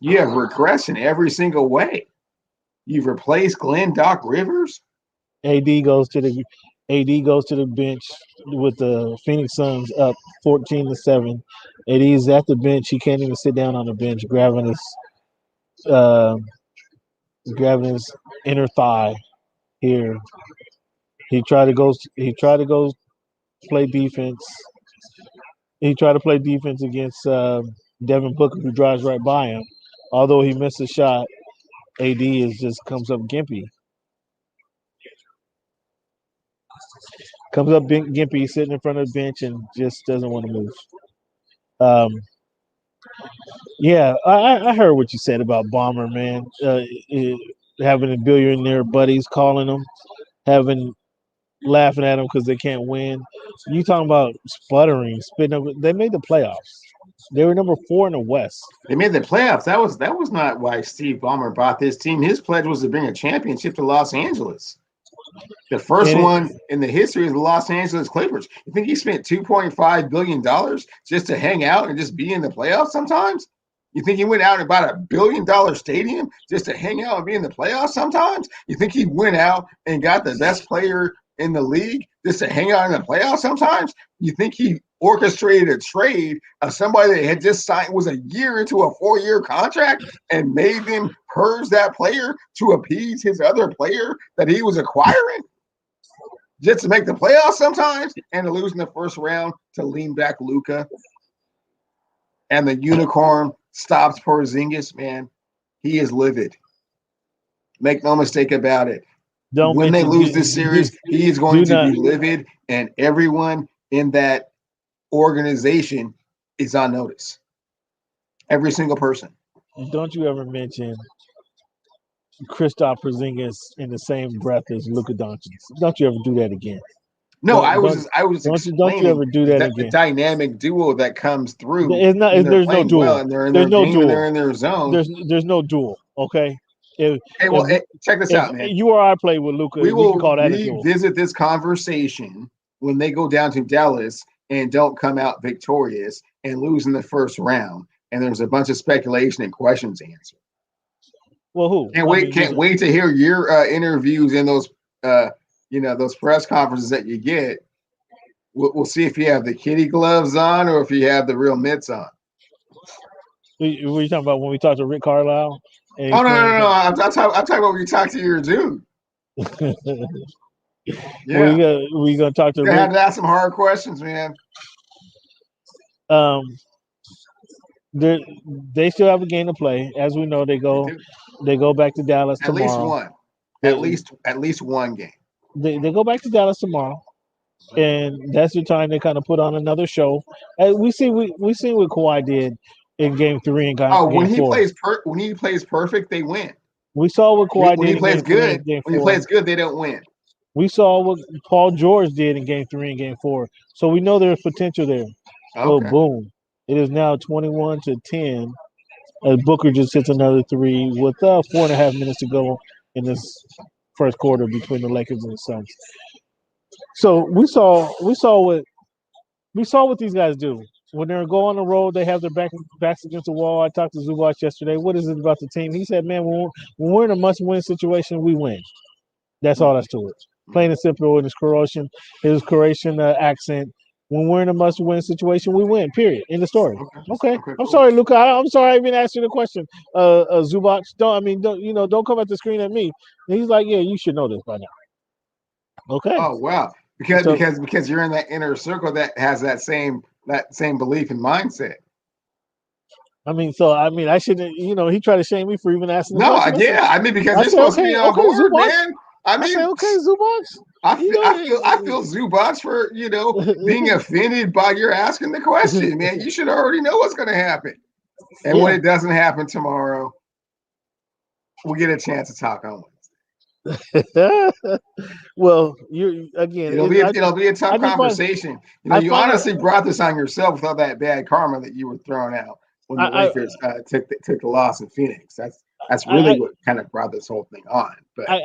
You have regression every single way. You've replaced Doc Rivers. AD goes to the bench with the Phoenix Suns up 14-7. AD's at the bench. He can't even sit down on the bench, grabbing his inner thigh here. He tried to go play defense. He tried to play defense against Devin Booker, who drives right by him. Although he missed a shot, AD comes up gimpy. Comes up gimpy, sitting in front of the bench, and just doesn't want to move. Yeah, I heard what you said about Ballmer, man. Having a billionaire buddies calling him, laughing at him because they can't win. You talking about sputtering, spitting up? They made the playoffs. They were number 4 in the West. They made the playoffs. That was not why Steve Ballmer bought this team. His pledge was to bring a championship to Los Angeles. The first one in the history of the Los Angeles Clippers. You think he spent $2.5 billion just to hang out and just be in the playoffs sometimes? You think he went out and bought $1 billion stadium just to hang out and be in the playoffs sometimes? You think he went out and got the best player in the league just to hang out in the playoffs sometimes? You think he orchestrated a trade of somebody that had just signed, was a year into a 4-year contract, and made them purge that player to appease his other player that he was acquiring just to make the playoffs sometimes and to lose in the first round to lean back Luka? And the unicorn stops Porzingis, man. He is livid. Make no mistake about it. When they lose this series, he is going to be livid, and everyone in that organization is on notice. Every single person. Don't you ever mention Kristaps Porzingis in the same breath as Luka Doncic? Don't you ever do that again? No, I was explaining don't you ever do that again. The dynamic duo that comes through. There's no duel. Well, and they're in their game and they're in their zone. There's no duel. Okay. Check this out, man. You or I play with Luka. We will call that a duel. Revisit this conversation when they go down to Dallas and don't come out victorious and lose in the first round, and there's a bunch of speculation and questions answered. Well, who? Can't wait to hear your interviews in those those press conferences that you get. We'll see if you have the kitty gloves on or if you have the real mitts on. What are you talking about when we talked to Rick Carlisle? No. I'm talking about when you talk to your dude. Yeah. We gonna talk to Rick. Have to ask some hard questions, man. Um, they they still have a game to play. As we know, They do. they go back to Dallas At least tomorrow. one. They At least one game. they go back to Dallas tomorrow, and that's the time they kind of put on another show. And we seen what Kawhi did in Game 3 and Oh, Game 4. when he plays perfect, they win. We saw what Kawhi did in Game 3 and Game When he 4. plays good, they don't win. We saw what Paul George did in Game 3 and Game 4. So we know there's potential there. Well, Okay. boom. It is now 21-10. Booker just hits another three with 4.5 minutes to go in this first quarter between the Lakers and the Suns. So we saw what these guys do. When they go on the road, they have their backs against the wall. I talked to Zubac yesterday. What is it about the team? He said, "Man, when we're in a must-win situation, we win. That's all that's to it. Plain and simple in his Croatian accent. When we're in a must-win situation, we win. Period. In the story. Okay. Okay, I'm cool. sorry, Luka. I'm sorry I even asked you the question. Zubac, don't come at the screen at me. And he's like, yeah, you should know this by now. Okay. Oh wow. Because you're in that inner circle that has that same belief and mindset. I shouldn't. He tried to shame me for even asking the No, question. yeah. I mean, because you're supposed to be on board, Zubac. man. I mean, okay, Zubac. I feel Zubac for being offended by your asking the question, man. You should already know what's going to happen. And when it doesn't happen tomorrow, we'll get a chance to talk on Wednesday. Well, it'll be a tough conversation. You honestly brought this on yourself with all that bad karma that you were throwing out when the Lakers took the loss in Phoenix. That's really what kind of brought this whole thing on. But I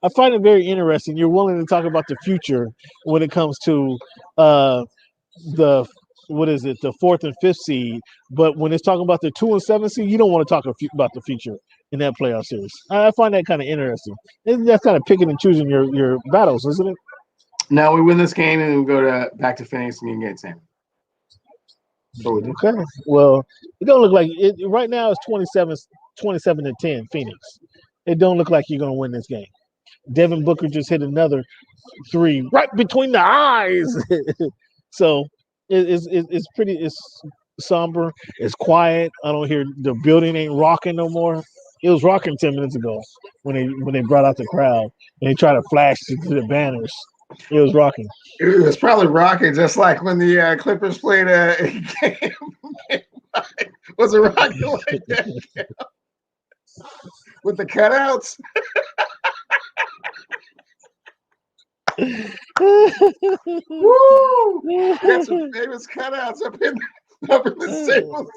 find it very interesting. You're willing to talk about the future when it comes to the the 4th and 5th seed, but when it's talking about the 2 and 7 seed, you don't want to talk about the future in that playoff series. I find that kind of interesting. That's kind of picking and choosing your battles, isn't it? Now we win this game and we go back to Phoenix and get same. Okay. Well, it don't look like it right now. It's 27-10 Phoenix. It don't look like you're going to win this game. Devin Booker just hit another three right between the eyes. So it's pretty somber. It's quiet. I don't hear the building ain't rocking no more. It was rocking 10 minutes ago when they brought out the crowd and they tried to flash to the banners. It was rocking. It was probably rocking just like when the Clippers played a game. Was it rocking like that? With the cutouts? Woo! Got some famous cutouts up in the Staples.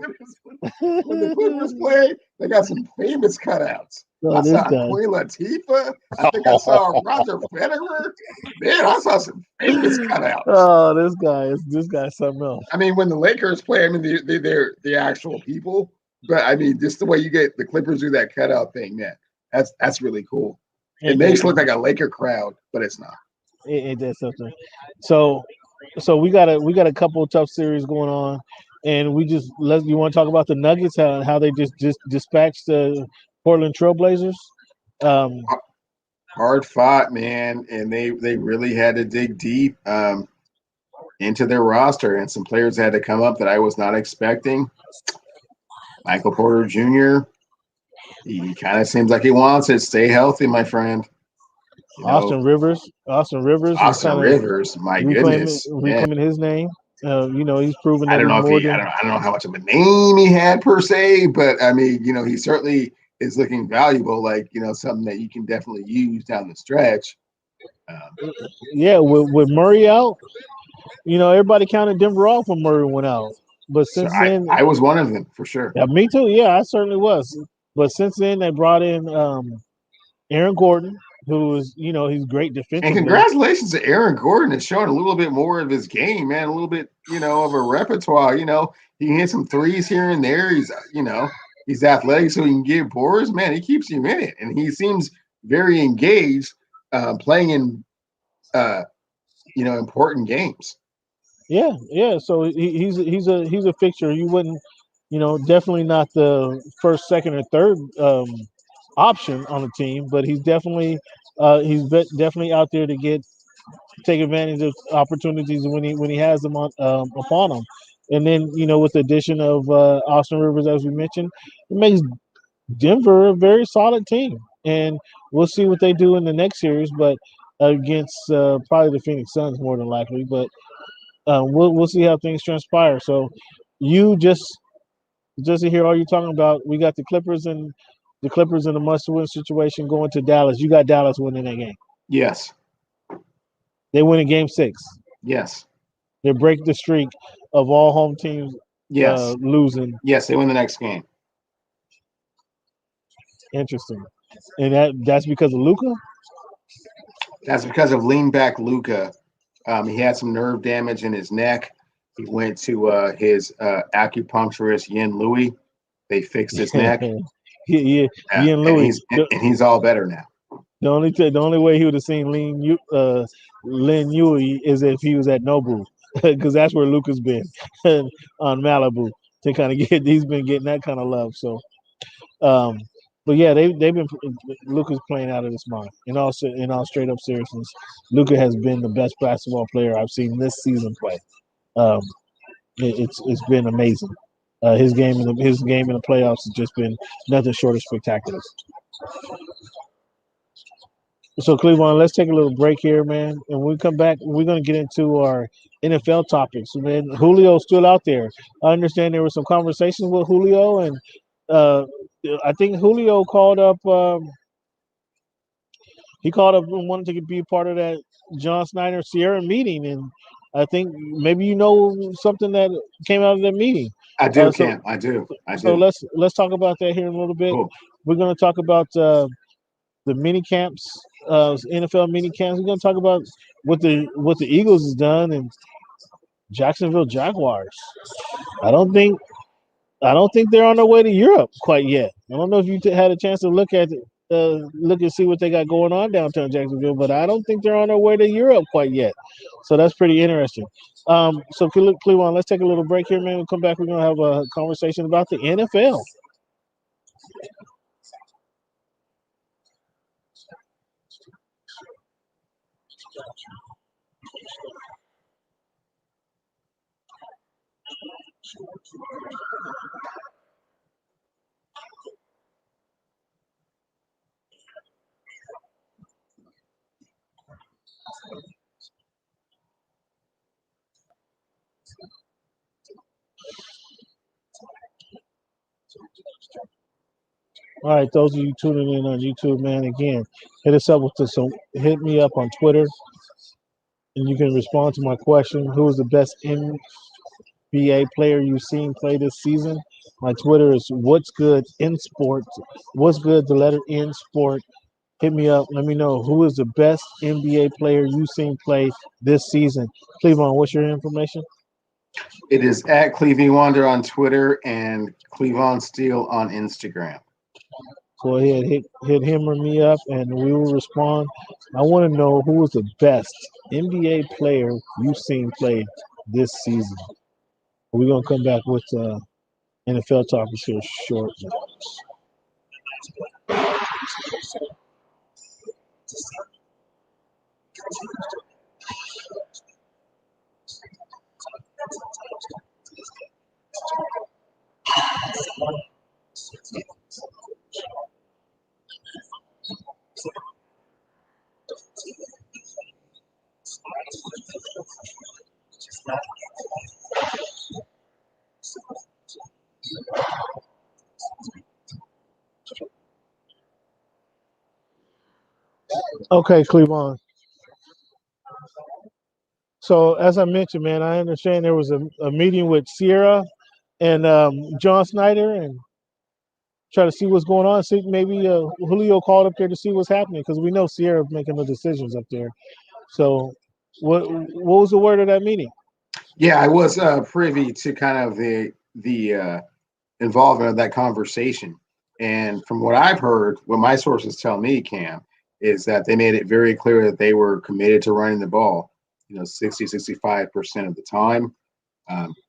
When the Clippers play, they got some famous cutouts. I saw Queen Latifah. I think I saw Roger Federer. Man, I saw some famous cutouts. Oh, this guy's something else. I mean, when the Lakers play, I mean, they're the actual people. But I mean, just the way you get the Clippers do that cutout thing, man, that's really cool. It makes it look like a Laker crowd, but it's not. It does something. So we got a couple of tough series going on, and you want to talk about the Nuggets, how they just dispatched the Portland Trailblazers. Hard fought, man, and they really had to dig deep into their roster, and some players had to come up that I was not expecting. Michael Porter Jr. He kind of seems like he wants it. Stay healthy, my friend. Austin Rivers. My goodness, reclaiming his name. He's proven. I don't know I don't know how much of a name he had per se, but I mean, he certainly is looking valuable. Like something that you can definitely use down the stretch. With Murray out, everybody counted Denver off when Murray went out. But since then, I was one of them for sure. Yeah, me too. Yeah, I certainly was. But since then, they brought in Aaron Gordon, who is, he's great defensively. And congratulations to Aaron Gordon. Is showing a little bit more of his game, man. A little bit, of a repertoire. He can hit some threes here and there. He's, he's athletic, so he can get boards. Man, he keeps you in it, and he seems very engaged, playing in, important games. Yeah. So he's a fixture. You wouldn't, definitely not the first, second, or third option on the team, but he's definitely definitely out there to get take advantage of opportunities when he has them upon him. And then with the addition of Austin Rivers, as we mentioned, it makes Denver a very solid team. And we'll see what they do in the next series, but against probably the Phoenix Suns more than likely. But we'll see how things transpire. So you just to hear all you're talking about, we got the Clippers in a must-win situation going to Dallas. You got Dallas winning that game. Yes. They win in Game 6. Yes. They break the streak of all home teams Yes. losing. Yes, they win the next game. Interesting. And that's because of Luka? That's because of lean back Luka. He had some nerve damage in his neck. He went to his acupuncturist, Yin Louis. They fixed his neck. Yeah, Yin Louis. Louis. And he's all better now. The only way he would have seen Lin Yui is if he was at Nobu, because that's where Luka's been on Malibu to kind of he's been getting that kind of love. So, but yeah, they've been Luka's playing out of his mind. In all straight up seriousness, Luka has been the best basketball player I've seen this season play. It's been amazing. His game in the playoffs has just been nothing short of spectacular. So, Cleveland, let's take a little break here, man. And when we come back, we're going to get into our NFL topics. Man, Julio's still out there. I understand there were some conversations with Julio, and I think Julio called up. He called up and wanted to be part of that John Snyder Sierra meeting, and I think maybe something that came out of that meeting. I do, Cam. I do. So let's talk about that here in a little bit. Cool. We're going to talk about the mini camps, NFL mini camps. We're going to talk about what the Eagles has done and Jacksonville Jaguars. I don't think they're on their way to Europe quite yet. I don't know if you had a chance to look and see what they got going on downtown Jacksonville, but I don't think they're on their way to Europe quite yet. So that's pretty interesting. So Cleveland, let's take a little break here, man. We'll come back. We're going to have a conversation about the NFL. All right, those of you tuning in on YouTube, man, again, hit me up on Twitter, and you can respond to my question: who is the best NBA player you've seen play this season? My Twitter is what's good in sports. What's good? The letter N sport. Hit me up. Let me know who is the best NBA player you've seen play this season. Cleveland, what's your information? It is at Clevie Wander on Twitter and Cleavon Steele on Instagram. Go ahead, hit him or me up, and we will respond. I want to know who is the best NBA player you've seen play this season. We're going to come back with NFL topics here shortly. Okay, Cleveland. So as I mentioned, man, I understand there was a meeting with Sierra and John Snyder and try to see what's going on. See, maybe Julio called up there to see what's happening because we know Sierra making the decisions up there. So what was the word of that meeting? Yeah, I was privy to kind of the involvement of that conversation. And from what I've heard, what my sources tell me, Cam, is that they made it very clear that they were committed to running the ball, 65% of the time.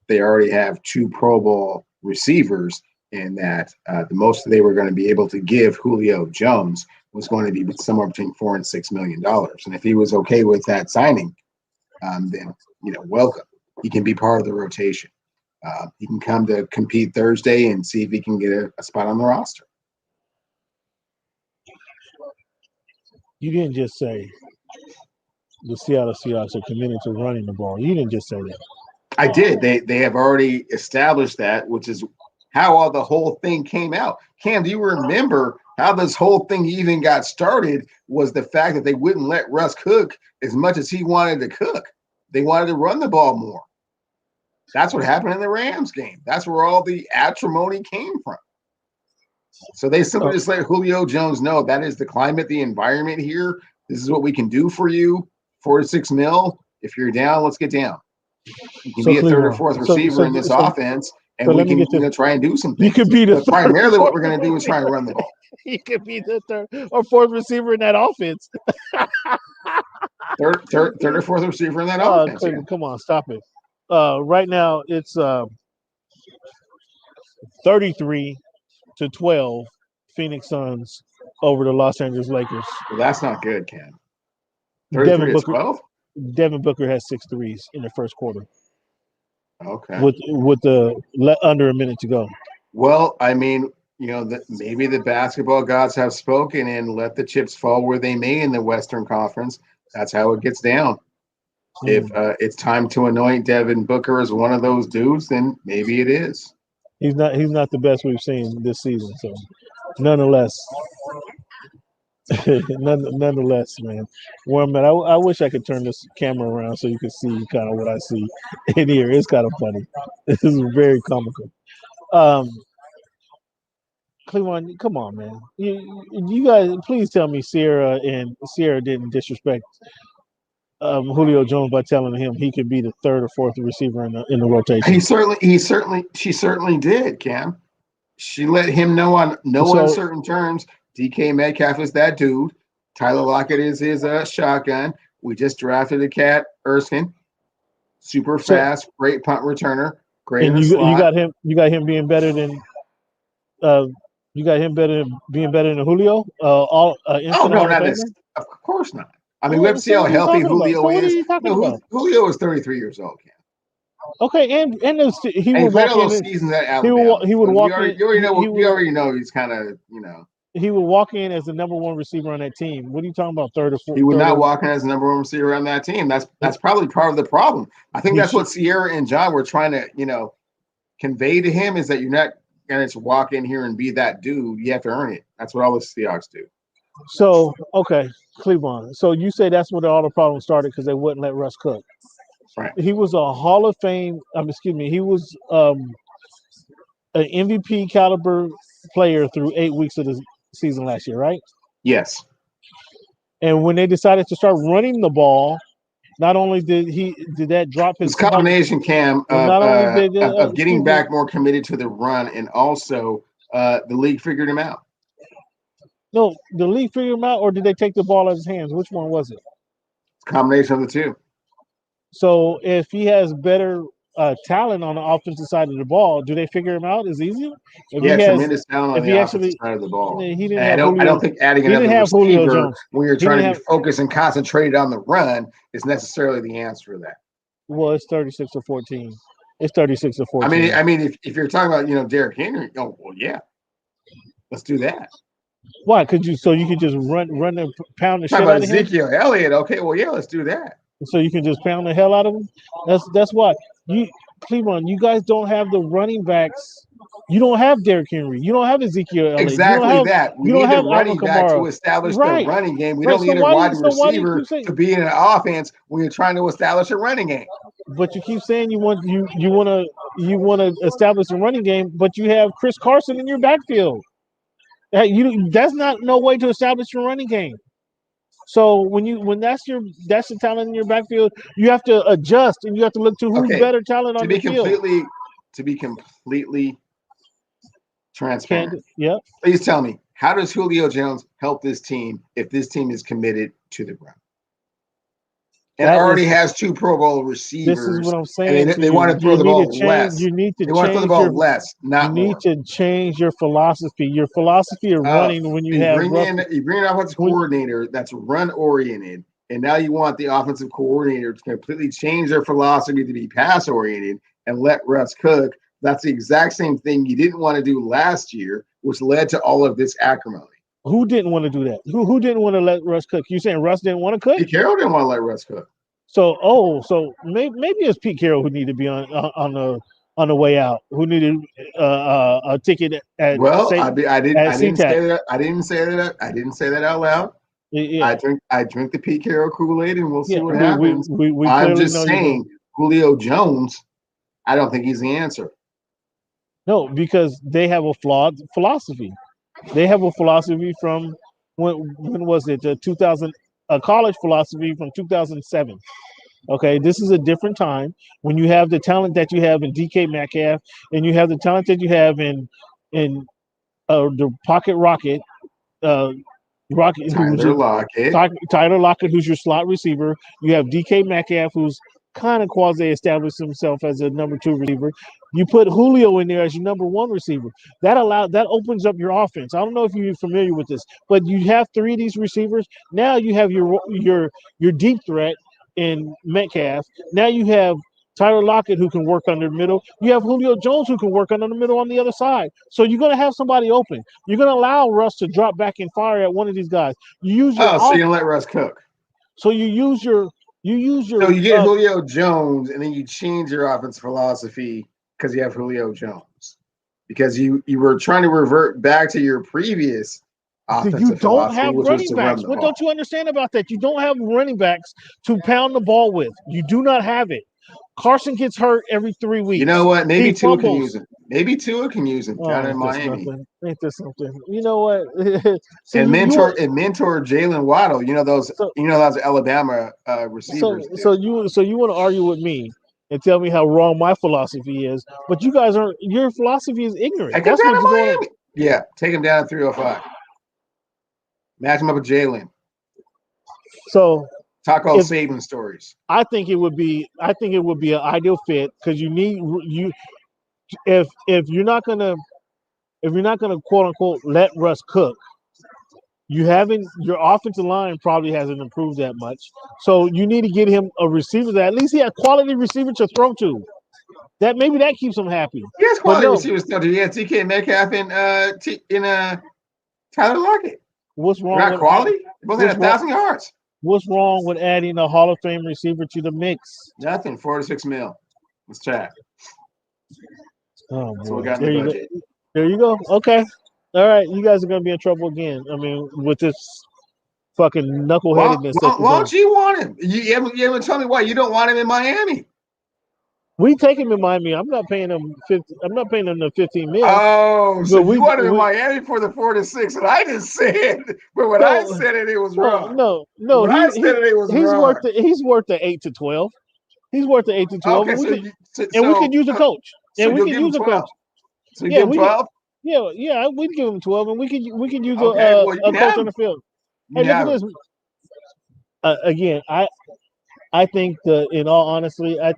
They already have 2 Pro Bowl receivers, and that the most they were going to be able to give Julio Jones was going to be somewhere between $4 and $6 million. And if he was okay with that signing, then welcome. He can be part of the rotation. He can come to compete Thursday and see if he can get a spot on the roster. You didn't just say the Seattle Seahawks are committed to running the ball. You didn't just say that. I did. They have already established that, which is how all the whole thing came out. Cam, do you remember how this whole thing even got started? Was the fact that they wouldn't let Russ cook as much as he wanted to cook. They wanted to run the ball more. That's what happened in the Rams game. That's where all the acrimony came from. So they simply just let Julio Jones know that is the climate, the environment here. This is what we can do for you. 4 to 6 mil. If you're down, let's get down. You can be a third or fourth receiver in this offense, and we can try and do some things. You could be but primarily what we're going to do is try and run the ball. You could be the third or fourth receiver in that offense. third or fourth receiver in that offense. Yeah. Come on, stop it. Right now, it's 33-12 Phoenix Suns over the Los Angeles Lakers. Well, that's not good, Cam. 33-12? Devin Booker has 6 threes in the first quarter. Okay. With under a minute to go. Well, I mean, maybe the basketball gods have spoken and let the chips fall where they may in the Western Conference. That's how it gets down. If it's time to anoint Devin Booker as one of those dudes, then maybe it is. He's not the best we've seen this season. So, nonetheless, man. Well, man, I wish I could turn this camera around so you could see kind of what I see in here. It's kind of funny. This is very comical. Cleveland, come on, man. You guys, please tell me Sierra didn't disrespect Julio Jones by telling him he could be the third or fourth receiver in the rotation. She certainly did, Cam. She let him know on uncertain terms. DK Metcalf is that dude. Tyler Lockett is his shotgun. We just drafted a cat, Erskine. Super fast, great punt returner. Great in the slot. You got him being better than being better than Julio. No, not this. Of course not. I mean, we have to see how healthy Julio is. Julio is 33 years old, Cam. Okay, and he would walk in. Seasons at Alabama. He would walk in. You already know he's kind of He would walk in as the number one receiver on that team. What are you talking about? Third or fourth? He would not walk in as the number one receiver on that team. That's probably part of the problem. I think that's what Sierra and John were trying to convey to him, is that you're not going to walk in here and be that dude. You have to earn it. That's what all the Seahawks do. So, okay, Cleveland. So you say that's where all the problems started, because they wouldn't let Russ cook. Right. He was a Hall of Fame. He was an MVP caliber player through 8 weeks of the season last year, right? Yes. And when they decided to start running the ball, not only did that drop his combination, Cam, of getting back more committed to the run, and also the league figured him out. No, the league figured him out, or did they take the ball out of his hands? Which one was it? It's a combination of the two. So if he has better talent on the offensive side of the ball, do they figure him out as easier? Tremendous talent on the offensive side of the ball. I don't think adding another receiver when you're trying to be focused and concentrated on the run is necessarily the answer to that. Well, it's 36-14. It's 36-14. I mean, if you're talking about Derrick Henry, well, yeah, let's do that. Why? So you could just run and pound the shit out of him? Ezekiel Elliott. Okay, well, yeah, let's do that. So you can just pound the hell out of him? That's why. Cleveland, you guys don't have the running backs. You don't have Derrick Henry. You don't have Ezekiel Elliott. Exactly that. We need a running back to establish the running game. We don't need a wide receiver to be in an offense when you're trying to establish a running game. But you keep saying you want to establish a running game, but you have Chris Carson in your backfield. That's not no way to establish your running game. So when that's the talent in your backfield, you have to adjust and you have to look to who's better talent on the field. To be completely transparent. Yeah. Please tell me, how does Julio Jones help this team if this team is committed to the run? and already has 2 Pro Bowl receivers. This is what I'm saying. And they want to throw the ball less. You need to they want to throw the ball less, not more. You need to change your philosophy. Your philosophy of running when you have you bring an offensive coordinator that's run oriented, and now you want the offensive coordinator to completely change their philosophy to be pass oriented and let Russ cook. That's the exact same thing you didn't want to do last year, which led to all of this acrimony. Who didn't want to do that? Who didn't want to let Russ cook? You saying Russ didn't want to cook? Pete Carroll didn't want to let Russ cook. So maybe it's Pete Carroll who needed to be on the way out. Who needed a ticket at? Well, I didn't say that. I didn't say that. I didn't say that out loud. Yeah. I drink the Pete Carroll Kool-Aid, and we'll see what happens. I'm just saying, Julio Jones. I don't think he's the answer. No, because they have a flawed philosophy. They have a philosophy from when was it? 2000, a college philosophy from 2007. Okay, this is a different time when you have the talent that you have in DK Metcalf, and you have the talent that you have in the pocket rocket. Tyler Lockett, who's your slot receiver. You have DK Metcalf, who's kind of quasi-established himself as a number 2 receiver. You put Julio in there as your number 1 receiver. That opens up your offense. I don't know if you're familiar with this, but you have 3 of these receivers. Now you have your deep threat in Metcalf. Now you have Tyler Lockett who can work under the middle. You have Julio Jones who can work under the middle on the other side. So you're going to have somebody open. You're going to allow Russ to drop back and fire at one of these guys. You use your so you're going to let Russ cook. So you use your. So you get Julio Jones, and then you change your offense philosophy because you have Julio Jones. Because you were trying to revert back to your previous offensive philosophy. You don't have running backs. What don't you understand about that? You don't have running backs to pound the ball with. You do not have it. Carson gets hurt every 3 weeks. You know what? Maybe Tua can use him. Maybe Tua can use him down in Miami. Ain't there something? You know what? mentor Jalen Waddle. You know those Alabama receivers. So you want to argue with me and tell me how wrong my philosophy is, but you guys aren't. Your philosophy is ignorant. Take him down to Miami. Yeah, take him down at 305. Match him up with Jalen. So. Talk all saving stories. I think it would be an ideal fit because if you're not gonna quote unquote let Russ cook, your offensive line probably hasn't improved that much. So you need to get him a receiver that at least he has quality receiver to throw to. That maybe that keeps him happy. He has quality receivers still. He has DK Metcalf and Tyler Lockett. What's wrong? Not quality. They both had 1,000 yards. What's wrong with adding a Hall of Fame receiver to the mix? Nothing. $4 to $6 million. Let's chat. Oh, so we got in the budget. There you go. Okay. All right. You guys are going to be in trouble again. I mean, with this fucking knuckleheadedness. Why don't you want him? You haven't told me why you don't want him in Miami. We take him in Miami. I'm not paying him the $15 million. Oh, so you wanted him in Miami for the 4 to 6, and I just said, but when I said it was wrong. No. I said it was wrong. He's worth the 8 to 12. He's worth the 8 to 12. Okay, we could use a coach. And we can use a coach. So you give him 12? Yeah, we'd give him 12, and we could use a coach on the field. Hey, look at this. Again, I think in all honesty, I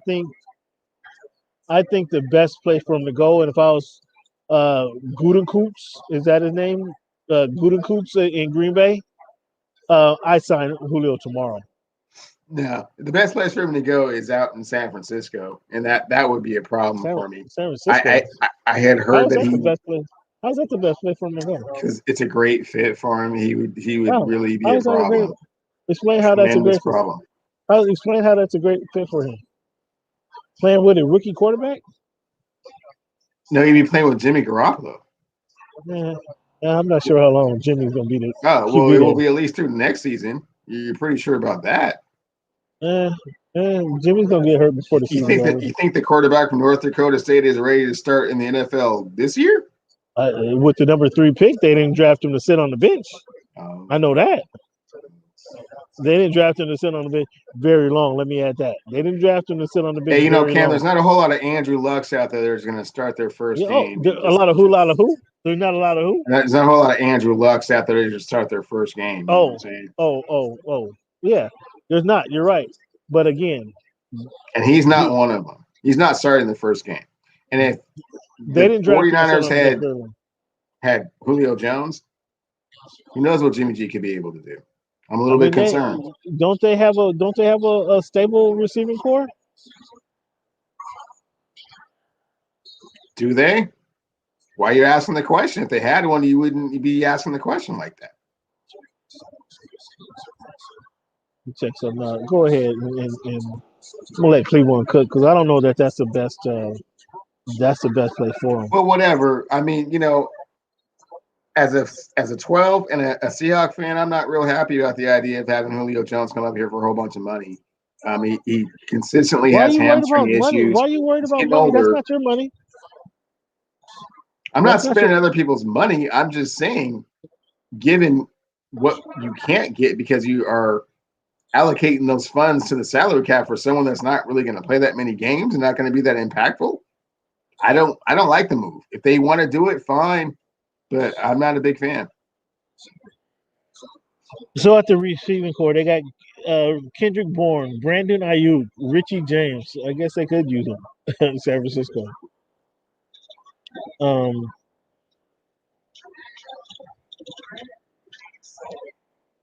think the best place for him to go, and if I was Gutekunst, is that his name? Gutekunst in Green Bay, I sign Julio tomorrow. No, the best place for him to go is out in San Francisco, and that would be a problem for me. San Francisco. I had heard that the best place. How's that the best place for him to go? Because it's a great fit for him. He would really be a problem. Explain how that's a great problem. Explain how that's a great fit for him. Playing with a rookie quarterback? No, he'd be playing with Jimmy Garoppolo. Yeah, I'm not sure how long Jimmy's going to be there. Oh, well, it will be at least through next season. You're pretty sure about that. Jimmy's going to get hurt before the season. You think the quarterback from North Dakota State is ready to start in the NFL this year? With the number 3 pick, they didn't draft him to sit on the bench. I know that. They didn't draft him to sit on the bench very long. Let me add that. They didn't draft him to sit on the bench. Hey, Cam, there's not a whole lot of Andrew Lucks out there that's going to start their first game. A lot of who? There's not a lot of who? There's not a whole lot of Andrew Lucks out there that just start their first game. Yeah. There's not. You're right. But again, and he's not one of them. He's not starting the first game. And if they didn't draft 49ers had Julio Jones, who knows what Jimmy G could be able to do? I'm a little bit concerned. Don't they have a stable receiving core? Do they? Why are you asking the question? If they had one, you wouldn't be asking the question like that. Check something out. Go ahead and I'm gonna let Cleveland cook because I don't know that that's the best. That's the best play for him. Well, whatever. I mean, as a 12 and a Seahawks fan, I'm not real happy about the idea of having Julio Jones come up here for a whole bunch of money. He consistently has hamstring issues. Why are you worried about money? That's not your money. I'm not spending other people's money. I'm just saying, given what you can't get because you are allocating those funds to the salary cap for someone that's not really going to play that many games and not going to be that impactful, I don't like the move. If they want to do it, fine, but I'm not a big fan. So at the receiving core, they got Kendrick Bourne, Brandon Ayuk, Richie James. I guess they could use him in San Francisco.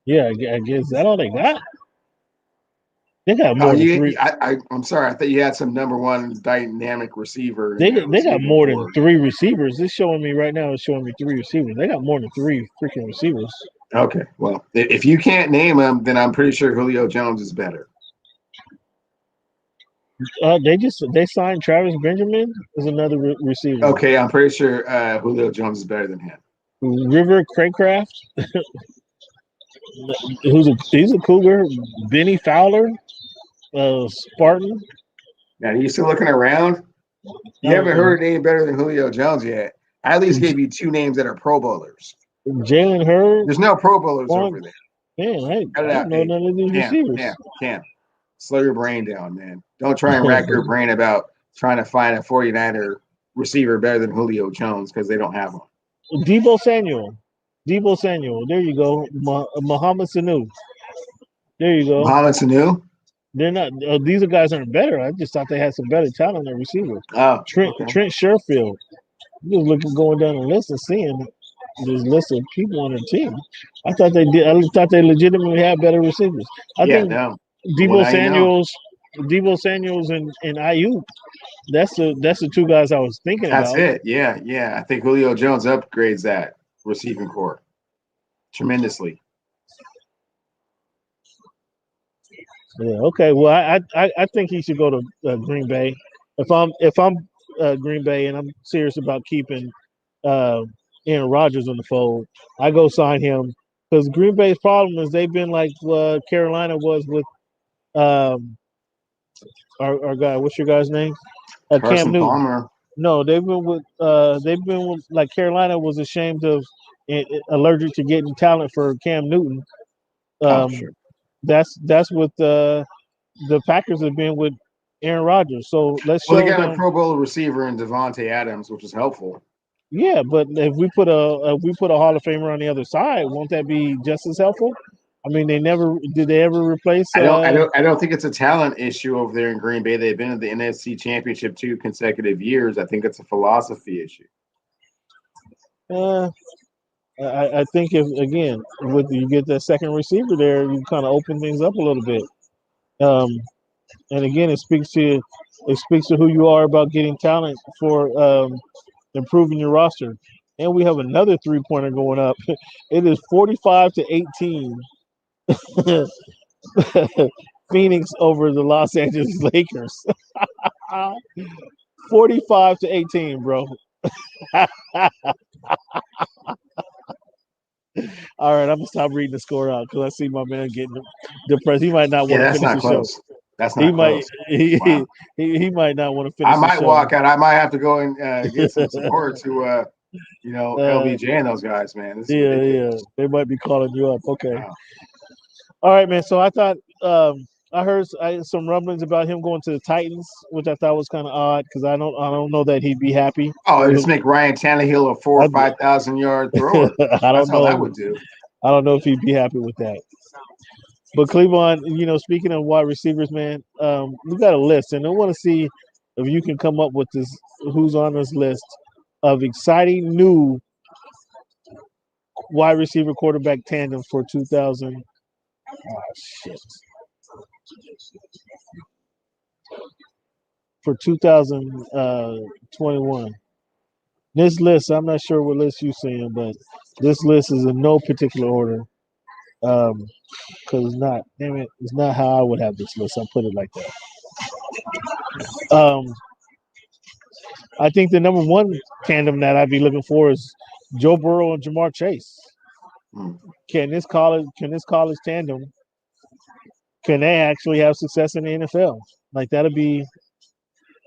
Yeah, I guess that all they got. They got more than three. I'm sorry, I thought you had some number one dynamic receiver. They got more than three receivers. It's showing me right now. It's showing me three receivers. They got more than three freaking receivers. Okay, well, if you can't name them, then I'm pretty sure Julio Jones is better. They signed Travis Benjamin as another receiver. Okay, I'm pretty sure Julio Jones is better than him. River Craycraft, he's a Cougar. Benny Fowler, Spartan. Now, are you still looking around? You haven't heard a name better than Julio Jones yet. I at least gave you two names that are Pro Bowlers. Jalen Hurd. There's no Pro Bowlers over there. Man, I don't know none of these receivers. Cam, slow your brain down, man. Don't try and rack your brain about trying to find a 49er receiver better than Julio Jones because they don't have one. Deebo Samuel. There you go. Mohamed Sanu. There you go. Mohamed Sanu? They're not. These guys aren't better. I just thought they had some better talent at receiver. Oh, Trent Sherfield. Just looking, going down the list and seeing this list of people on their team. I thought they did. I thought they legitimately had better receivers. I think Deebo Samuels and Ayuk. That's the two guys I was thinking about. That's it. Yeah. I think Julio Jones upgrades that receiving core tremendously. Yeah. Okay. Well, I think he should go to Green Bay. If I'm Green Bay and I'm serious about keeping Aaron Rodgers in the fold, I go sign him because Green Bay's problem is they've been like Carolina was with our guy. What's your guy's name? Cam Newton. Palmer. No, they've been with like Carolina was ashamed of allergic to getting talent for Cam Newton. Sure. That's what the Packers have been with Aaron Rodgers. So let's show they got them. A Pro Bowl receiver in Devontae Adams, which is helpful. Yeah, but if we put a Hall of Famer on the other side, won't that be just as helpful? I mean, did they ever replace? I don't think it's a talent issue over there in Green Bay. They've been in the NFC Championship 2 consecutive years. I think it's a philosophy issue. I think if you get that second receiver there, you kind of open things up a little bit. And again, it speaks to who you are about getting talent for improving your roster. And we have another 3-pointer going up. It is 45-18. Phoenix over the Los Angeles Lakers. 45-18, bro. All right, I'm gonna stop reading the score out because I see my man getting depressed. He might not want to finish the close. show. That's not close. He might not want to finish. I might walk out. I might have to go and get some support to LBJ and those guys, man. Yeah. They might be calling you up. Okay. Wow. All right, man. So I thought I heard some rumblings about him going to the Titans, which I thought was kind of odd because I don't know that he'd be happy. Oh, just make Ryan Tannehill a 4,000 or 5,000 yard thrower. I don't know. All that would do. I don't know if he'd be happy with that. But Cleveland, speaking of wide receivers, man, we got a list, and I want to see if you can come up with this. Who's on this list of exciting new wide receiver quarterback tandem for 2000? Oh shit. For 2021. This list, I'm not sure what list you're seeing, but this list is in no particular order. Because it's not, damn it, it's not how I would have this list. I'll put it like that. I think the number one tandem that I'd be looking for is Joe Burrow and Jamar Chase. Can this college tandem, can they actually have success in the NFL? Like I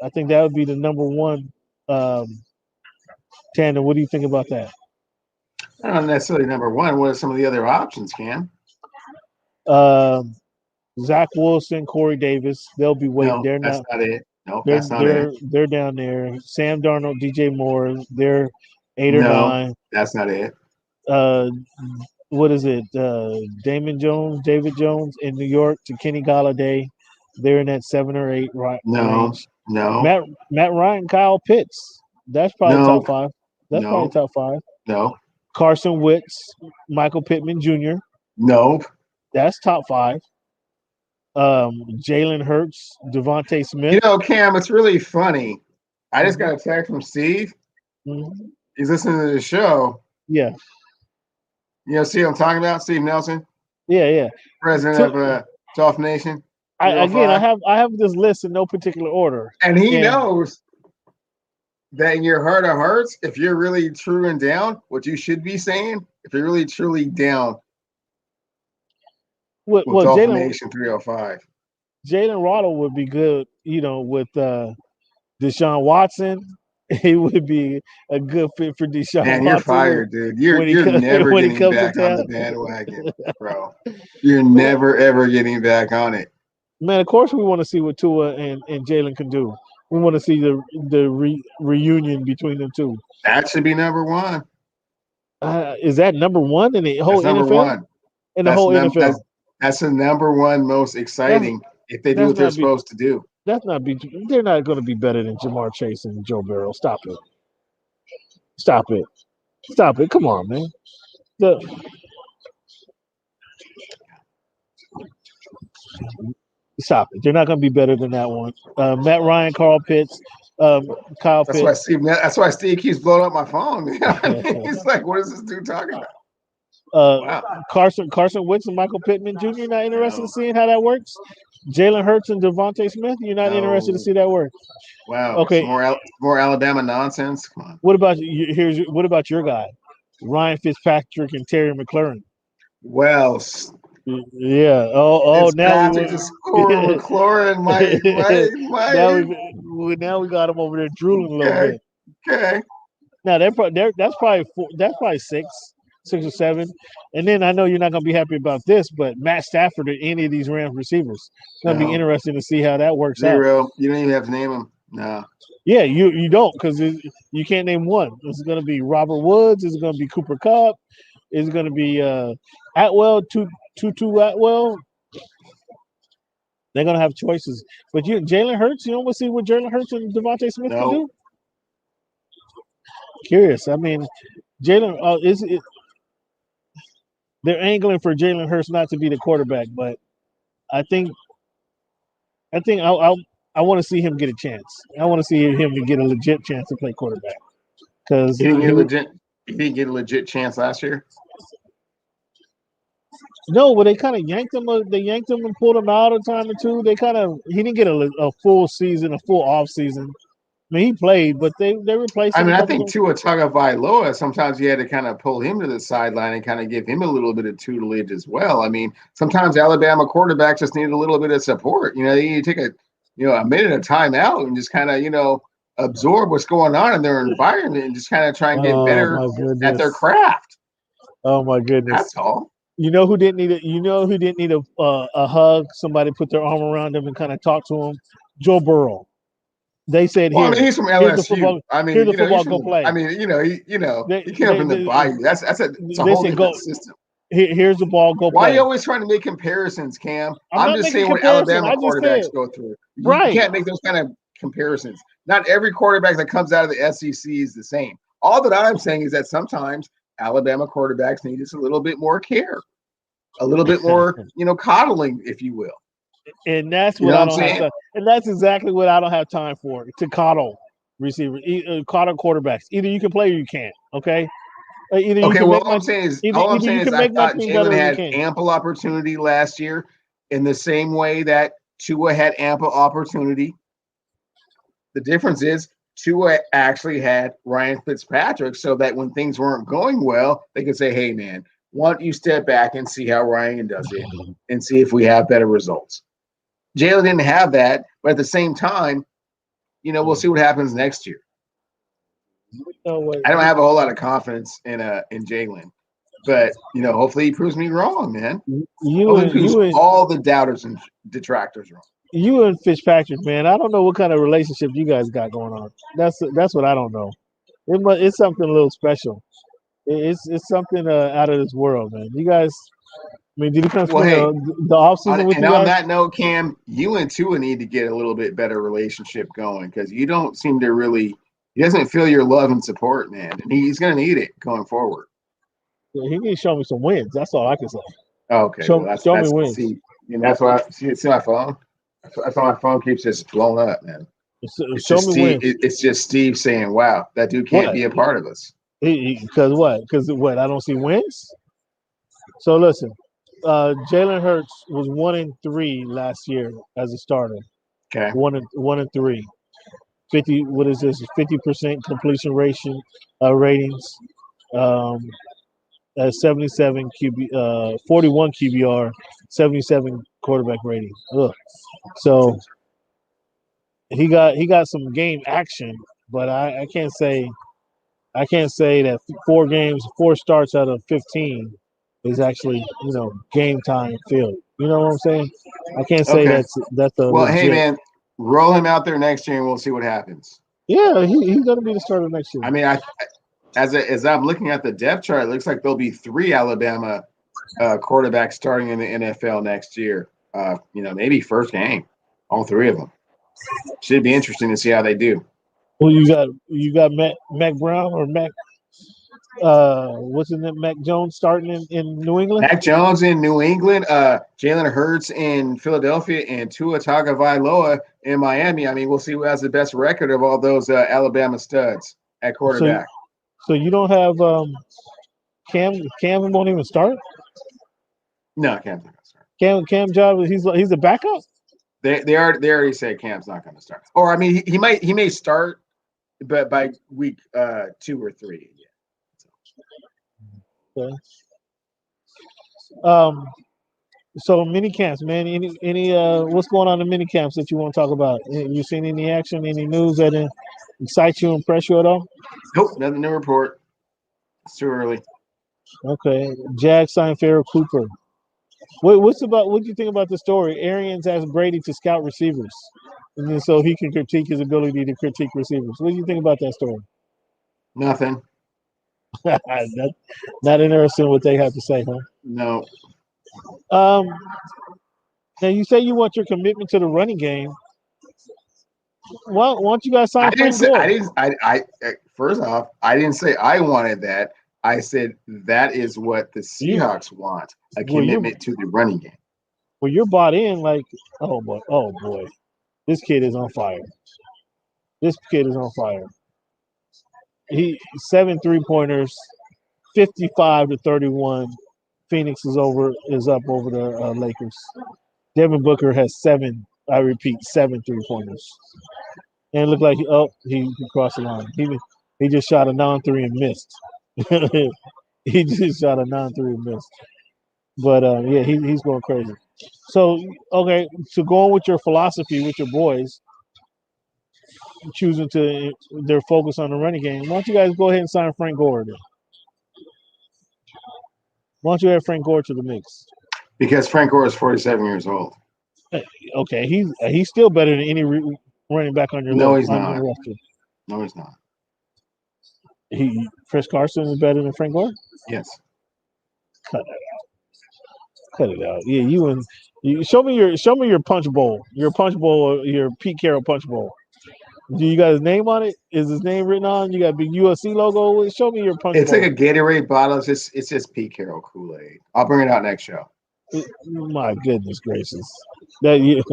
think that would be the number one tandem. What do you think about that? Not necessarily number one. What are some of the other options, Cam? Zach Wilson, Corey Davis, they'll be waiting. No, They're that's not it. No, They're that's not it. they're down there. Sam Darnold, DJ Moore, they're 8 or No, 9. that's not it. What is it? David Jones in New York to Kenny Galladay. They're in that 7 or 8 range. No. Matt Ryan, Kyle Pitts. That's probably top 5. That's probably top 5. No. Carson Wentz, Michael Pittman Jr. No. That's top 5. Jalen Hurts, Devontae Smith. Cam, it's really funny. I just got a text from Steve. Mm-hmm. He's listening to the show. Yeah. See what I'm talking about? Steve Nelson? Yeah. President of Soft Nation. I have this list in no particular order. And he knows that in your heart of hearts, if you're really true and down, what you should be saying, if you're really truly down, well, Soft Nation 305. Jalen Waddle would be good, with Deshaun Watson. He would be a good fit for Deshaun Man, Watson. you're fired, dude. You're never getting back on the bandwagon, bro. You're never, ever getting back on it. Man, of course we want to see what Tua and Jalen can do. We want to see the reunion between them two. That should be number one. Is that number one in the whole NFL? One. In the whole NFL. That's the number one most exciting if they do what they're supposed to do. They're not going to be better than Jamar Chase and Joe Burrow. Stop it. Come on, man. Stop it. They're not going to be better than that one. Matt Ryan, Kyle Pitts. That's why Steve keeps blowing up my phone. He's like, what is this dude talking about? Wow. Carson Wentz and Michael Pittman Jr. Not interested in seeing how that works. Jalen Hurts and Devontae Smith. You're not interested to see that work. Wow. Okay. More Alabama nonsense. Come on. What about what about your guy, Ryan Fitzpatrick and Terry McLaurin? Well. Yeah. Now we just McLaurin. Now we got him over there drooling a little bit. Okay. Now that's probably 4. That's probably 6 or 7. And then I know you're not going to be happy about this, but Matt Stafford or any of these Rams receivers. It's going to be interesting to see how that works out. Zero. You don't even have to name them. No. Yeah, you don't, because you can't name one. It's going to be Robert Woods. It's going to be Cooper Kupp. It's going to be Atwell, Tutu Atwell. They're going to have choices. But Jalen Hurts, you don't want to see what Jalen Hurts and Devontae Smith can do? Curious. I mean, Jalen they're angling for Jalen Hurts not to be the quarterback, but I think I want to see him get a chance. I want to see him to get a legit chance to play quarterback. Because he didn't get a legit chance last year. No, but they kind of yanked him. They yanked him and pulled him out a time or two. He didn't get a full season, a full off season. I mean, he played, but they replaced him. I mean, I think Tua Tagovailoa, sometimes you had to kind of pull him to the sideline and kind of give him a little bit of tutelage as well. I mean, sometimes Alabama quarterbacks just need a little bit of support. You need to take a minute of time out and just kind of, absorb what's going on in their environment and just kind of try and get better at their craft. Oh my goodness. That's all. You know who didn't need a hug? Somebody put their arm around him and kind of talk to him. Joe Burrow. They said, he's from LSU. Here's the football, go play. I mean, he came up in the bayou. That's a whole different system. Here's the ball. Go Why are play. you always trying to make comparisons, Cam? I'm I'm not just making saying what comparison. Alabama I just said quarterbacks go through. You right. can't make those kind of comparisons. Not every quarterback that comes out of the SEC is the same. All that I'm saying is that sometimes Alabama quarterbacks need just a little bit more care, a little bit more, coddling, if you will. And that's You what know what I I'm don't have saying? time. And that's exactly what I don't have time for. To coddle receivers, coddle quarterbacks. Either you can play or you can't. Okay. Either you Okay, can well, make my all I'm either saying you is can I make my thought team better Jalen or you had can't. ample opportunity last year in the same way that Tua had ample opportunity. The difference is Tua actually had Ryan Fitzpatrick so that when things weren't going well, they could say, hey, man, why don't you step back and see how Ryan does it and see if we have better results. Jalen didn't have that, but at the same time, we'll see what happens next year. I don't have a whole lot of confidence in Jalen, but hopefully he proves me wrong, man. Hopefully he proves all the doubters and detractors wrong. You and Fitzpatrick, man, I don't know what kind of relationship you guys got going on. That's what I don't know. It's something a little special. It's something out of this world, man. You guys, I mean, did he come spend the off season with you guys? On that note, Cam, you and Tua need to get a little bit better relationship going because you don't seem to really. He doesn't feel your love and support, man, and he's going to need it going forward. Yeah, he needs to show me some wins. That's all I can say. Okay, show me wins. See, and that's why. See my phone. That's why my phone keeps just blowing up, man. It's just Steve saying, "Wow, that dude can't be a part of us." Because what? Because what? I don't see wins. So listen, Jalen Hurts was 1-3 last year as a starter. Okay, 1-3. 50. What is this? 50% completion ratings. 77 QB, 41 QBR, 77 quarterback rating. Ugh. So he got some game action, but I can't say that 4 starts out of 15 is actually game time field. You know what I'm saying? I can't say that's a well. legit. Hey man, roll him out there next year and we'll see what happens. Yeah, he's gonna be the starter next year. I mean, as I'm looking at the depth chart, it looks like there'll be 3 Alabama quarterbacks starting in the NFL next year. Maybe first game, all 3 of them. Should be interesting to see how they do. Well, you got Mac Brown or Mac. What's his name? Mac Jones starting in New England. Mac Jones in New England. Jalen Hurts in Philadelphia, and Tua Tagovailoa in Miami. I mean, we'll see who has the best record of all those Alabama studs at quarterback. So you don't have Cam. Cam won't even start. No, Cam's not going to start. Cam job. He's a backup. They already said Cam's not going to start. Or I mean, he may start, but by week 2 or 3. Yeah. Okay. So mini camps, man. Any what's going on in mini camps that you want to talk about? You seen any action, any news that excites you, impress you at all? Nope, nothing to report. It's too early. Okay. Jag signed Farrell Cooper. What do you think about the story? Arians asked Brady to scout receivers, and then so he can critique his ability to critique receivers. What do you think about that story? Nothing. Not interested in what they have to say, huh? No. Now you say you want your commitment to the running game. Why don't you guys sign Frank Gore? First off, I didn't say I wanted that. I said that is what the Seahawks want, a commitment to the running game. Well, you're bought in like, oh boy, this kid is on fire. This kid is on fire. He 7 3-pointers, 55-31. Phoenix is up over the Lakers. Devin Booker has 7. I repeat, 7 3-pointers. And it looked like he crossed the line. He just shot a non-3 and missed. He just shot a non-3 and missed. But yeah, he's going crazy. So okay, so going with your philosophy with your boys, choosing their focus on the running game. Why don't you guys go ahead and sign Frank Gore then? Why don't you add Frank Gore to the mix? Because Frank Gore is 47 years old. Okay, he's still better than any running back on your No, list. he's not. No, he's not. Chris Carson is better than Frank Gore? Yes. Cut that out. cut it out. Yeah, you show me your punch bowl. Your punch bowl, your Pete Carroll punch bowl. Do you got his name on it? Is his name written on? You got a big USC logo? Show me your punch It's like bowl. a Gatorade bottle. It's just Pete Carroll Kool-Aid. I'll bring it out next show. My goodness gracious. That you,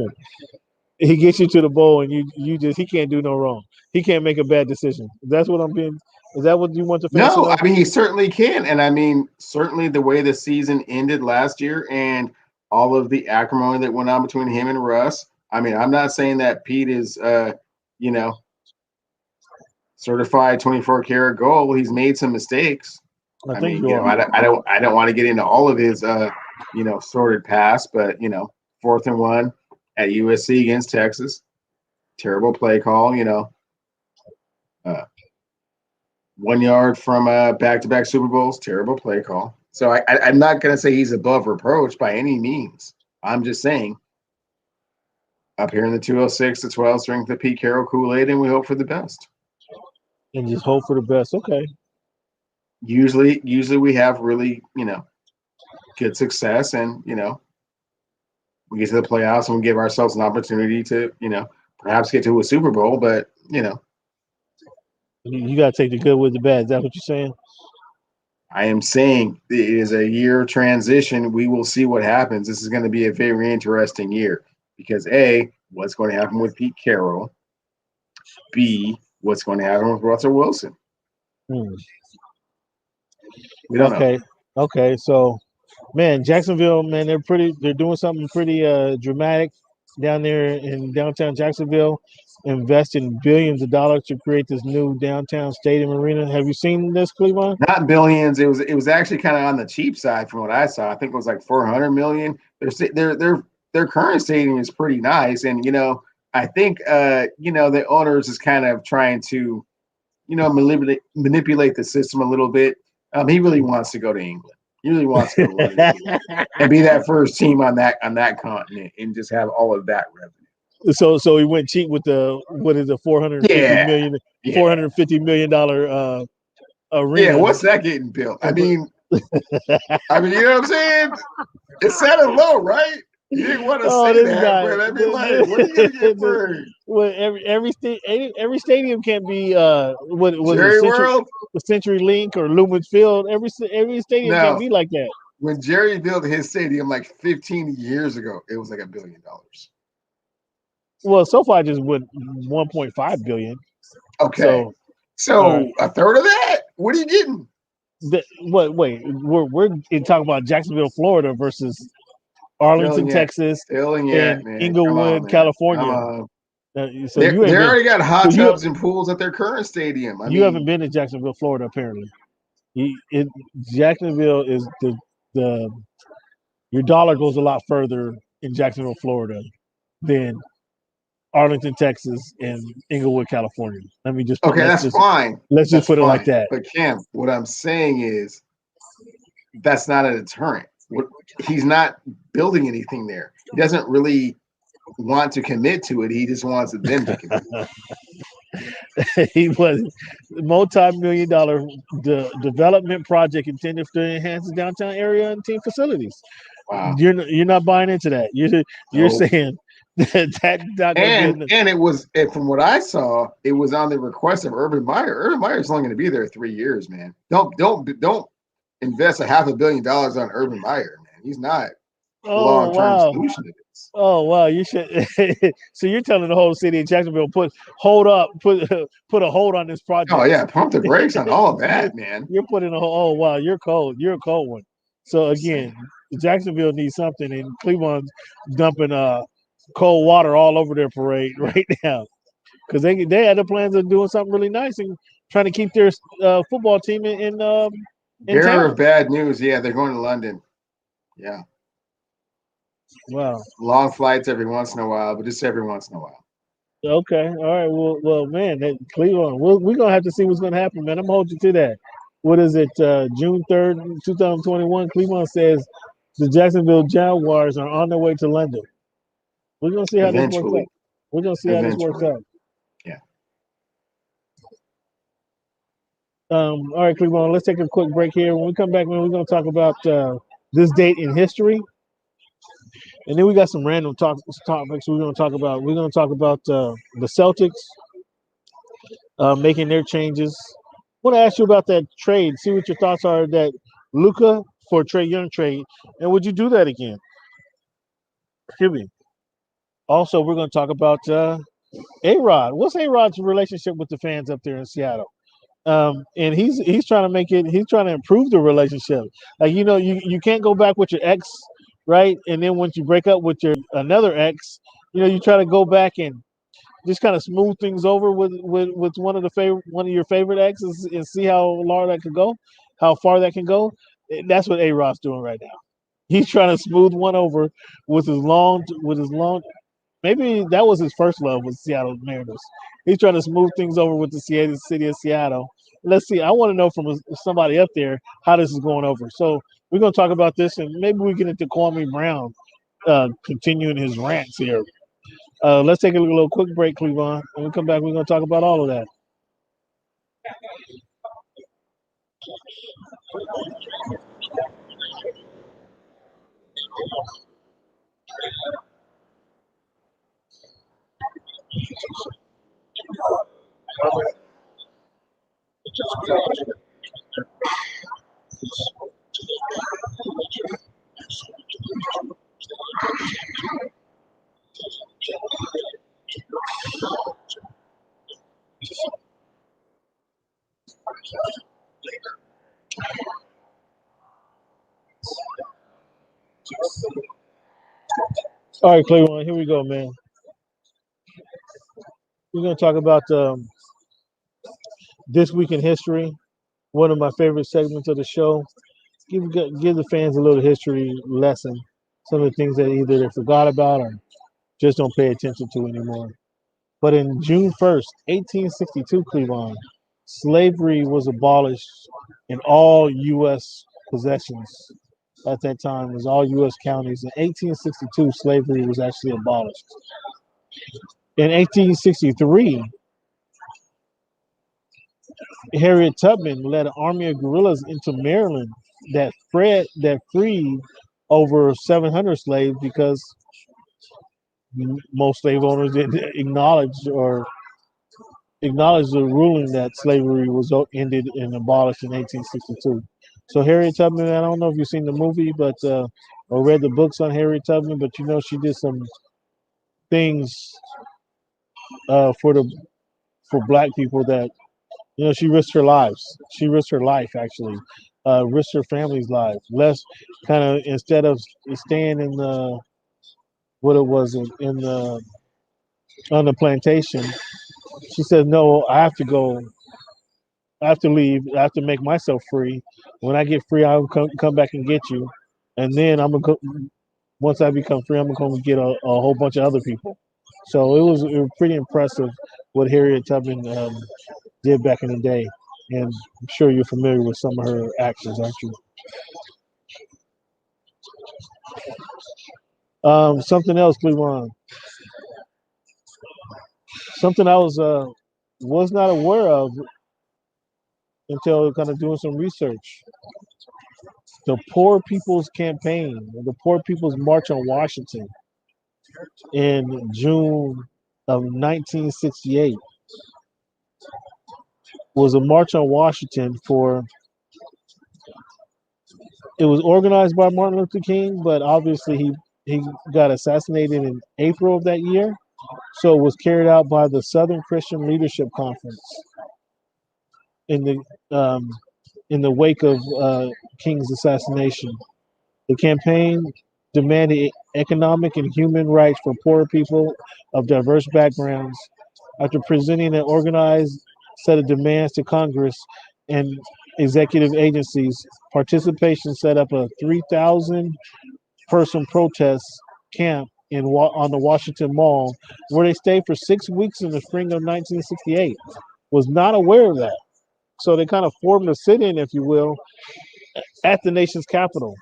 he gets you to the bowl and you just he can't do no wrong. He can't make a bad decision. That's what I'm being. Is that what you want the fans to No, know? I mean he certainly can, and I mean certainly the way the season ended last year and all of the acrimony that went on between him and Russ. I mean, I'm not saying that Pete is, you know, certified 24 karat gold. He's made some mistakes. I I think mean, you are. I don't want to get into all of his, sordid past, but 4th and 1 at USC against Texas, terrible play call. Uh, 1 yard from back-to-back Super Bowls, terrible play call. So I'm not going to say he's above reproach by any means. I'm just saying up here in the 206 to 12 drink the Pete Carroll Kool-Aid, and we hope for the best. And just hope for the best. Okay. Usually we have really, good success, and, we get to the playoffs and we give ourselves an opportunity to, perhaps get to a Super Bowl, but, You got to take the good with the bad. Is that what you're saying? I am saying it is a year transition. We will see what happens. This is going to be a very interesting year because A, what's going to happen with Pete Carroll? B, what's going to happen with Russell Wilson? Hmm. We don't know. Okay. So, man, Jacksonville, man, they're doing something pretty dramatic down there in downtown Jacksonville, investing billions of dollars to create this new downtown stadium arena. Have you seen this, Cleveland? Not billions. It was actually kind of on the cheap side from what I saw. I think it was like 400 million. Their current stadium is pretty nice, and I think the owners is kind of trying to manipulate the system a little bit. He really wants to go to England. He really wants to go to London and be that first team on that continent and just have all of that revenue. So he went cheap with the what is it, $450 million arena. Yeah, what's that getting built? I mean, you know what I'm saying? It sounded low, right? You didn't want to say that, guy. but I mean, like, what are you gonna get for Well, every stadium can't be what was Jerry it, World? Century Link or Lumen Field. Every stadium can't be like that. When Jerry built his stadium like 15 years ago, it was like $1 billion. Well, so far I just went 1.5 billion. Okay, so a third of that? What are you getting? Wait, we're talking about Jacksonville, Florida versus Arlington, Texas, and Inglewood, California. So they already got hot tubs and pools at their current stadium. You haven't been to Jacksonville, Florida, apparently. Jacksonville is the your dollar goes a lot further in Jacksonville, Florida, than Arlington, Texas, and Inglewood, California. Let me just fine. Let's just put it like that. But Cam, what I'm saying is that's not a deterrent. He's not building anything there. He doesn't really want to commit to it. He just wants them to commit. He was multi-million-dollar development project intended to enhance the downtown area and team facilities. Wow. You're not buying into that. You're saying that and it was, from what I saw, it was on the request of Urban Meyer. Urban Meyer's only going to be there 3 years, man. Don't invest $500 million on Urban Meyer, man. He's not a long-term solution to this. Oh wow, you should. So you're telling the whole city of Jacksonville put a hold on this project. Oh yeah, pump the brakes on all of that, man. You're putting oh wow, you're cold. You're a cold one. So again, Jacksonville needs something, and Cleveland's dumping cold water all over their parade right now because they had the plans of doing something really nice and trying to keep their football team in Bearer of bad news. Yeah, they're going to London. Yeah. Wow. Long flights every once in a while, but just every once in a while. Okay. All right. Well, man, Cleveland, we're going to have to see what's going to happen, man. I'm holding you to that. What is it? June 3rd, 2021, Cleveland says the Jacksonville Jaguars are on their way to London. We're going to see how this works out. We're going to see how this works out. Yeah. All right, Cleveland, let's take a quick break here. When we come back, man, we're going to talk about this date in history. And then we got some random topics we're going to talk about. We're going to talk about the Celtics making their changes. I want to ask you about that trade. See what your thoughts are. That Luka for Trae Young trade, and would you do that again? Excuse me. Also, we're going to talk about A Rod. What's A Rod's relationship with the fans up there in Seattle? And he's trying to make it. He's trying to improve the relationship. Like you can't go back with your ex, right? And then once you break up with your another ex, you try to go back and just kind of smooth things over with one of your favorite exes and see how far that could go, how far that can go. And that's what A Rod's doing right now. He's trying to smooth one over with his long. Maybe that was his first love with Seattle Mariners. He's trying to smooth things over with the city of Seattle. Let's see. I want to know from somebody up there how this is going over. So we're going to talk about this, and maybe we get into Kwame Brown continuing his rants here. Let's take a little quick break, Cleveland. When we come back, we're going to talk about all of that. All right, Cleveland, here we go, man. We're going to talk about this week in history. One of my favorite segments of the show. Give the fans a little history lesson. Some of the things that either they forgot about or just don't pay attention to anymore. But in June 1st, 1862, Cleveland, slavery was abolished in all U.S. possessions. At that time, it was all U.S. counties. In 1862, slavery was actually abolished. In 1863, Harriet Tubman led an army of guerrillas into Maryland that freed over 700 slaves because most slave owners didn't acknowledge the ruling that slavery was ended and abolished in 1862. So Harriet Tubman, I don't know if you've seen the movie, but or read the books on Harriet Tubman, but she did some things uh, for the for Black people that she risked her lives. She risked her life actually, risked her family's life. Less kind of instead of staying in the what it was in the on the plantation, she said, "No, I have to go. I have to leave. I have to make myself free. When I get free, I'll come back and get you, and then I'm gonna go, once I become free, I'm gonna come and get a whole bunch of other people." So it was pretty impressive what Harriet Tubman did back in the day, and I'm sure you're familiar with some of her actions, aren't you? Something else, Cleveland. Something I was not aware of until kind of doing some research. The Poor People's Campaign, the Poor People's March on Washington in June of 1968 was a march on Washington for. It was organized by Martin Luther King, but obviously he got assassinated in April of that year. So it was carried out by the Southern Christian Leadership Conference in the um, in the wake of King's assassination. The campaign demanded economic and human rights for poor people of diverse backgrounds. After presenting an organized set of demands to Congress and executive agencies, participation set up a 3,000 person protest camp on the Washington Mall, where they stayed for 6 weeks in the spring of 1968. Was not aware of that. So they kind of formed a sit-in, if you will, at the nation's capital.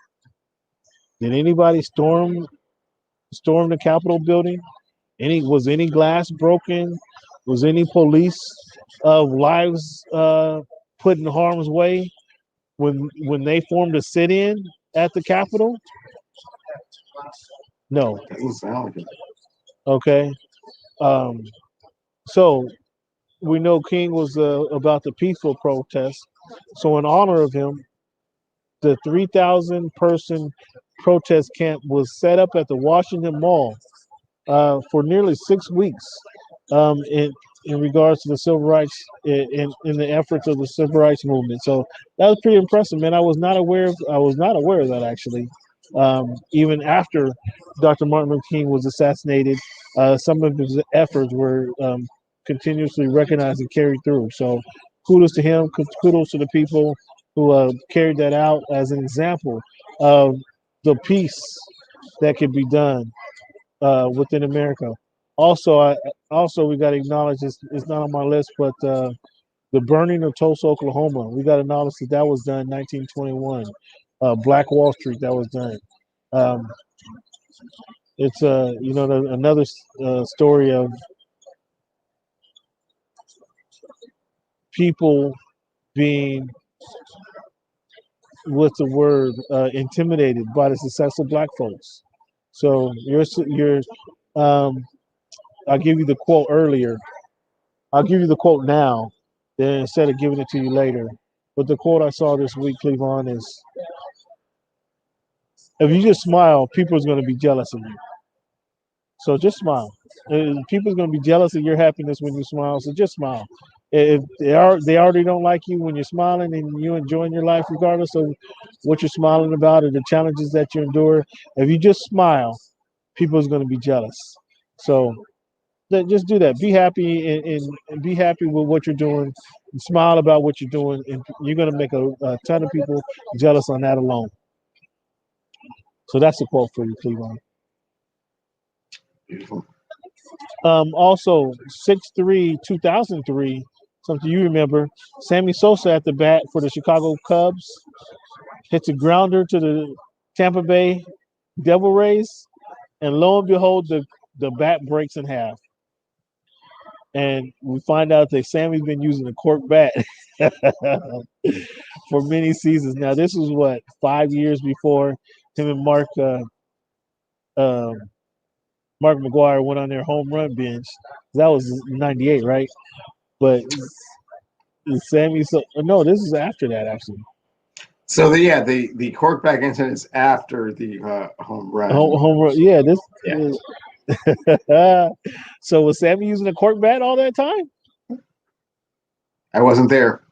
Did anybody storm the Capitol building? Was any glass broken? Was any police lives put in harm's way when they formed a sit-in at the Capitol? No. Doesn't sound like it. Okay. Um, so we know King was about the peaceful protest. So in honor of him, the 3,000 person protest camp was set up at the Washington Mall for nearly 6 weeks um, in in regards to the civil rights in the efforts of the civil rights movement. So that was pretty impressive, man. I was not aware of that actually. Even after Dr. Martin Luther King was assassinated, some of his efforts were continuously recognized and carried through. So kudos to him. Kudos to the people who carried that out as an example of the peace that could be done within America. Also, we got to acknowledge this. It's not on my list, but the burning of Tulsa, Oklahoma. We got to acknowledge that that was done in 1921. Black Wall Street, that was done. Um, it's another story of people being, what's the word, intimidated by the success of black folks. So um, I'll give you the quote earlier. I'll give you the quote now, then instead of giving it to you later. But the quote I saw this week, Cleavon, is if you just smile, people is going to be jealous of you. So just smile. People's going to be jealous of your happiness when you smile. So just smile. If they already don't like you when you're smiling and you enjoying your life, regardless of what you're smiling about or the challenges that you endure. If you just smile, people's going to be jealous. So just do that. Be happy and be happy with what you're doing. And smile about what you're doing, and you're going to make a ton of people jealous on that alone. So that's a quote for you, Cleveland. Beautiful. Also, 6'3", 2003, something you remember, Sammy Sosa at the bat for the Chicago Cubs hits a grounder to the Tampa Bay Devil Rays, and lo and behold, the bat breaks in half. And we find out that Sammy's been using a cork bat for many seasons. Now, this was what, 5 years before him and uh, Mark McGuire went on their home run binge. That was '98, right? But Sammy, so no, this is after that actually. So the corkback incident is after the home run. Home run, yeah. This. Yeah. So was Sammy using a cork bat all that time? I wasn't there.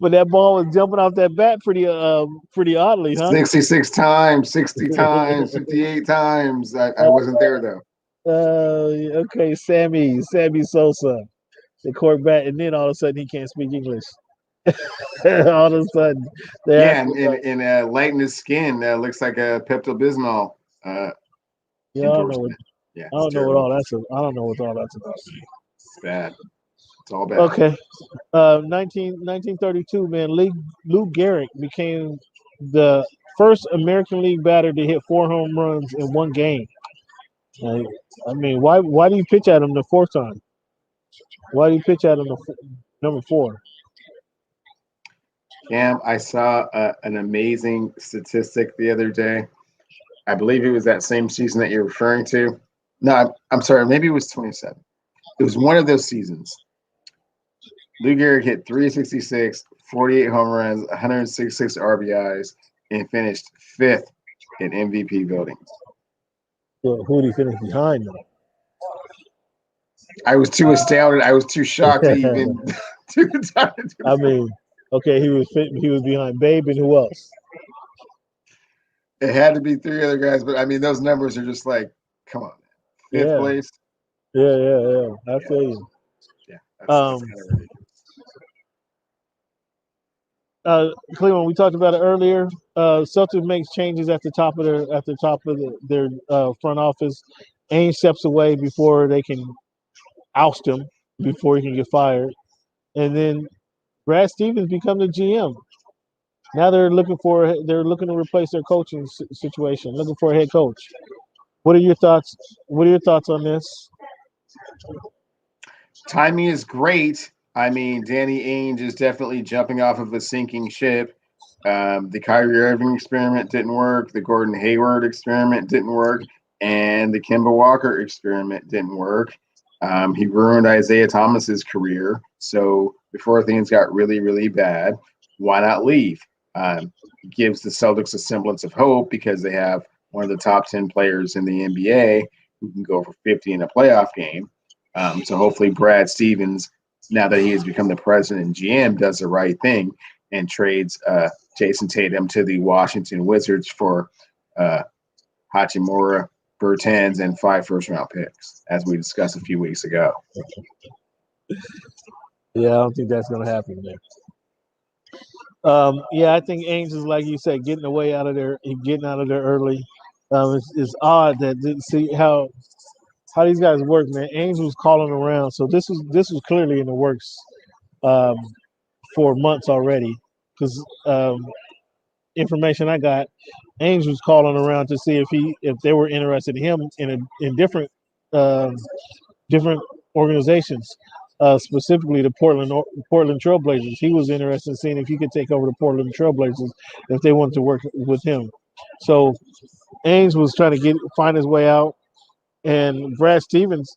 But that ball was jumping off that bat pretty oddly, huh? 66 times, 60 times, 58 times. I wasn't there though. Okay, Sammy Sosa, the cork bat, and then all of a sudden he can't speak English. All of a sudden, Yeah, and lighten his skin. Looks like a Pepto Bismol endorsement. Yeah, I don't know what all that's. I don't know what all that's about. It's bad. It's all bad. Okay, 1932, man. Lou Gehrig became the first American League batter to hit 4 home runs in one game. I mean, why do you pitch at him the 4th time? Why do you pitch at him number 4? Cam, I saw an amazing statistic the other day. I believe it was that same season that you're referring to. No, I'm sorry. Maybe it was 27. It was one of those seasons. Lou Gehrig hit 366, 48 home runs, 166 RBIs, and finished 5th in MVP voting. Well, who did he finish behind though? I was too astounded. I was too shocked to even. I mean, okay, he was behind Babe, and who else? It had to be 3 other guys, but I mean, those numbers are just like, come on, man. 5th place. Yeah. I feel you. Yeah, that's kind of ridiculous. Cleveland, we talked about it earlier. Celtics makes changes at the top of their front office. Ainge steps away before they can oust him, before he can get fired, and then Brad Stevens becomes the GM. Now they're looking to replace their coaching situation, looking for a head coach. What are your thoughts? What are your thoughts on this? Timing is great. I mean, Danny Ainge is definitely jumping off of a sinking ship. The Kyrie Irving experiment didn't work. The Gordon Hayward experiment didn't work. And the Kemba Walker experiment didn't work. He ruined Isaiah Thomas's career. So before things got really, really bad, why not leave? It gives the Celtics a semblance of hope because they have one of the top 10 players in the NBA who can go for 50 in a playoff game. So hopefully Brad Stevens, now that he has become the president and GM, does the right thing and trades Jason Tatum to the Washington Wizards for Hachimura, Bertans, and 5 first-round picks, as we discussed a few weeks ago. Yeah, I don't think that's going to happen there. Yeah, I think Ainge is, like you said, getting away out of there, getting out of there early. It's odd that see how these guys work, man. Ainge was calling around, so this was clearly in the works um, for months already. Because information I got, Ainge was calling around to see if they were interested in him in different um, different organizations, specifically the Portland Trailblazers. He was interested in seeing if he could take over the Portland Trailblazers if they wanted to work with him. So Ainge was trying to find his way out, and Brad Stevens.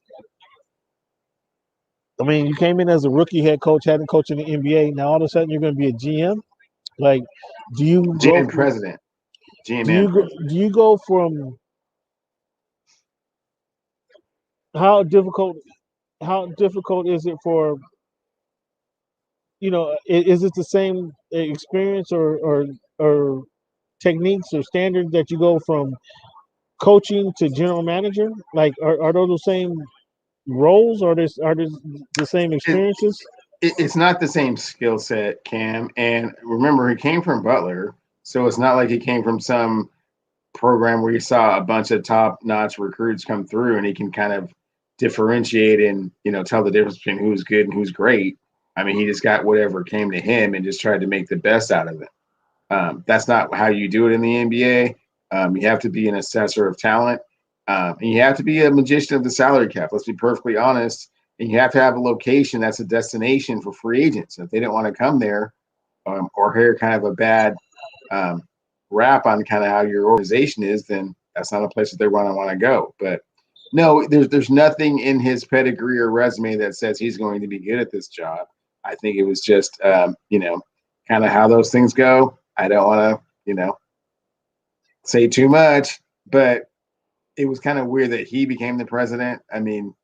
I mean, you came in as a rookie head coach, hadn't coached in the NBA. Now all of a sudden you're going to be a GM. Like, do you GM president, GM do you go, do you go from how difficult is it for is it the same experience or techniques or standards that you go from coaching to general manager? Like, are those the same roles or are this the same experiences? It's not the same skill set, Cam. And remember, he came from Butler, so it's not like he came from some program where you saw a bunch of top-notch recruits come through, and he can kind of differentiate and tell the difference between who's good and who's great. I mean, he just got whatever came to him and just tried to make the best out of it. That's not how you do it in the NBA. You have to be an assessor of talent, and you have to be a magician of the salary cap. Let's be perfectly honest. And you have to have a location that's a destination for free agents. If they don't want to come there, or hear kind of a bad rap on kind of how your organization is, then that's not a place that they want to go. But no, there's nothing in his pedigree or resume that says he's going to be good at this job. I think it was just kind of how those things go. I don't want to say too much, but it was kind of weird that he became the president. I mean,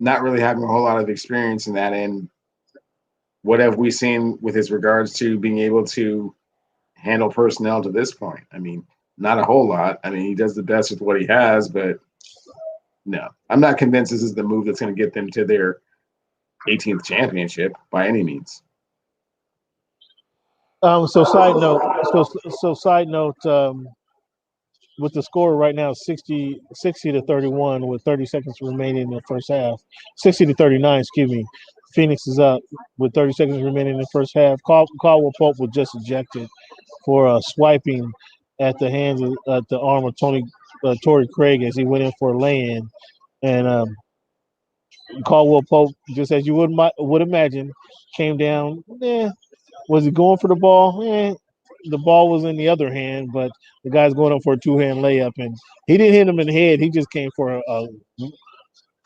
not really having a whole lot of experience in that. And what have we seen with his regards to being able to handle personnel to this point? I mean, not a whole lot. I mean, he does the best with what he has, but no, I'm not convinced this is the move that's going to get them to their 18th championship by any means. Side note, with the score right now, 60 to 31 with 30 seconds remaining in the first half. 60 to 39, excuse me. Phoenix is up with 30 seconds remaining in the first half. Caldwell Pope was just ejected for swiping at the hands at the arm of Torrey Craig as he went in for a lay-in. And Caldwell Pope, just as you would imagine, came down. Was he going for the ball? The ball was in the other hand, but the guy's going up for a two-hand layup, and he didn't hit him in the head. He just came for a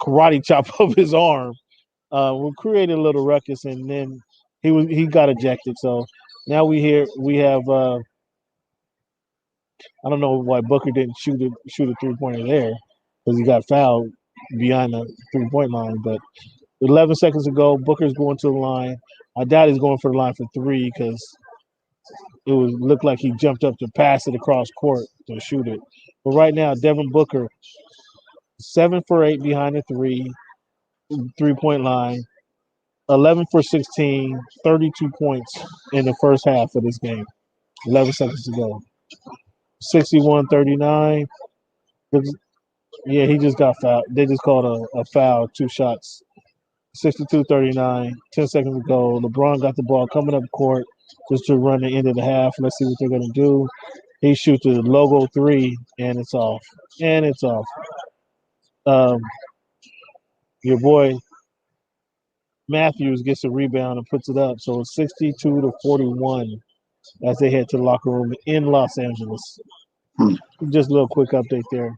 karate chop of his arm. We created a little ruckus, and then he got ejected. So now we have I don't know why Booker didn't shoot a three-pointer there because he got fouled behind the three-point line. But 11 seconds ago, Booker's going to the line. I doubt he's going for the line for three because it looked like he jumped up to pass it across court to shoot it. But right now, Devin Booker, 7 for 8 behind the three-point line, 11 for 16, 32 points in the first half of this game. 11 seconds to go. 61-39. Yeah, he just got fouled. They just called a foul, 2 shots. 62-39, 10 seconds to go. LeBron got the ball coming up court just to run the end of the half. Let's see what they're going to do. He shoots the logo 3, and it's off. Your boy Matthews gets a rebound and puts it up. So it's 62-41. as they head to the locker room in Los Angeles. Hmm. Just a little quick update there.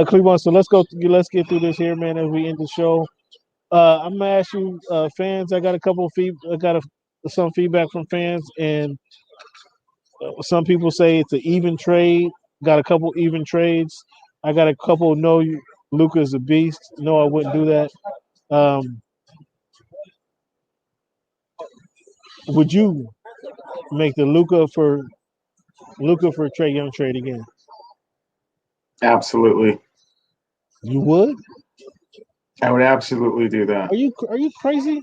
Cleveland, so let's get through this here, man, as we end the show. I'm gonna ask you, fans. I got a couple of some feedback from fans, and some people say it's an even trade. Got a couple even trades. I got a couple. No, Luka's a beast. No, I wouldn't do that. Would you make the Luka for Trae Young trade again? Absolutely. You would? I would absolutely do that. Are you crazy?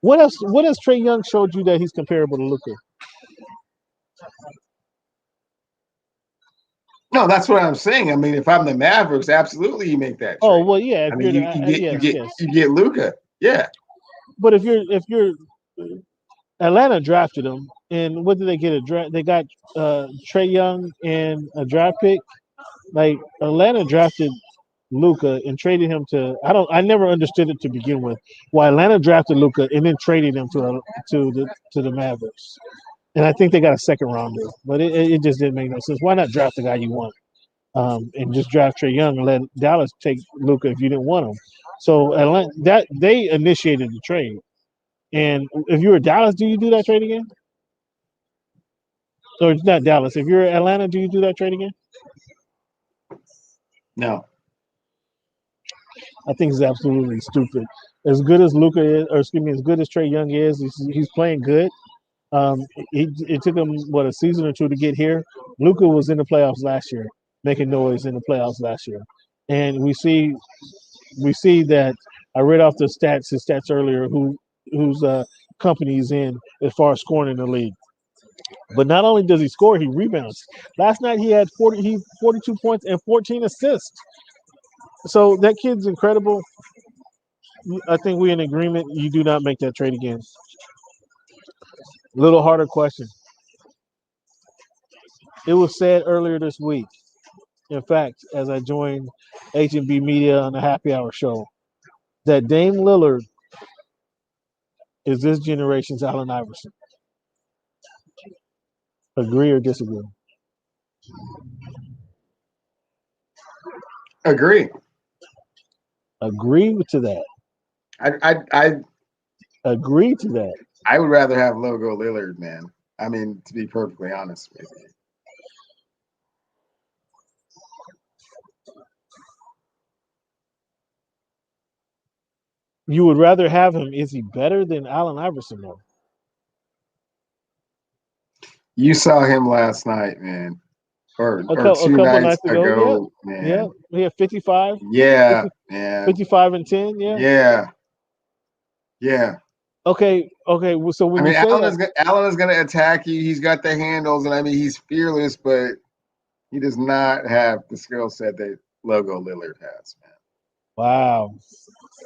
What else? What has Trae Young showed you that he's comparable to Luka? No, that's what I'm saying. I mean, if I'm the Mavericks, absolutely you make that trade. Oh well, yeah. If I mean, yes. you get Luka. Yeah. But if you're Atlanta drafted him, and what did they get? They got Trae Young and a draft pick. Like Atlanta drafted Luka and traded him to. I never understood it to begin with. Why Atlanta drafted Luka and then traded him to the Mavericks. And I think they got a second rounder, but it just didn't make no sense. Why not draft the guy you want, and just draft Trae Young and let Dallas take Luka if you didn't want him? So Atlanta, that they initiated the trade. And if you were Dallas, do you do that trade again? Or it's not Dallas. If you're Atlanta, do you do that trade again? No. I think it's absolutely stupid. As good as Luka is, or excuse me, as good as Trae Young is, he's playing good. It took him a season or two to get here. Luka was in the playoffs last year, making noise in the playoffs last year, and we see that. I read off his stats earlier. Whose company he's in as far as scoring in the league. But not only does he score, he rebounds. Last night he had 42 points and 14 assists. So that kid's incredible. I think we're in agreement. You do not make that trade again. Little harder question. It was said earlier this week. In fact, as I joined H&B Media on the Happy Hour show, that Dame Lillard is this generation's Allen Iverson. Agree or disagree? Agree. Agree to that. I agree to that. I would rather have Logo Lillard, man. I mean, to be perfectly honest with you. You would rather have him. Is he better than Allen Iverson, though? You saw him last night, man. Or a couple nights ago. Man. Yeah. He had 55. Yeah, 50, man. 55 and 10, yeah. Yeah. Yeah. Okay. So when you say Allen is going to attack you. He's got the handles, and I mean he's fearless, but he does not have the skill set that Logo Lillard has, man. Wow.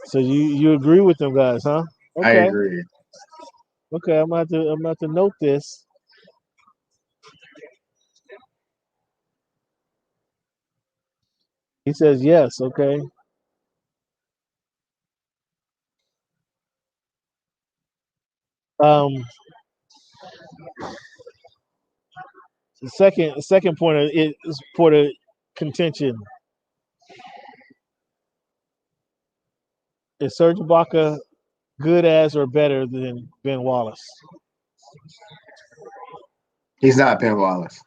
So you agree with them guys, huh? Okay. I agree. Okay, I'm about to note this. He says yes. Okay. The second point of contention is Serge Ibaka good as or better than Ben Wallace? He's not Ben Wallace.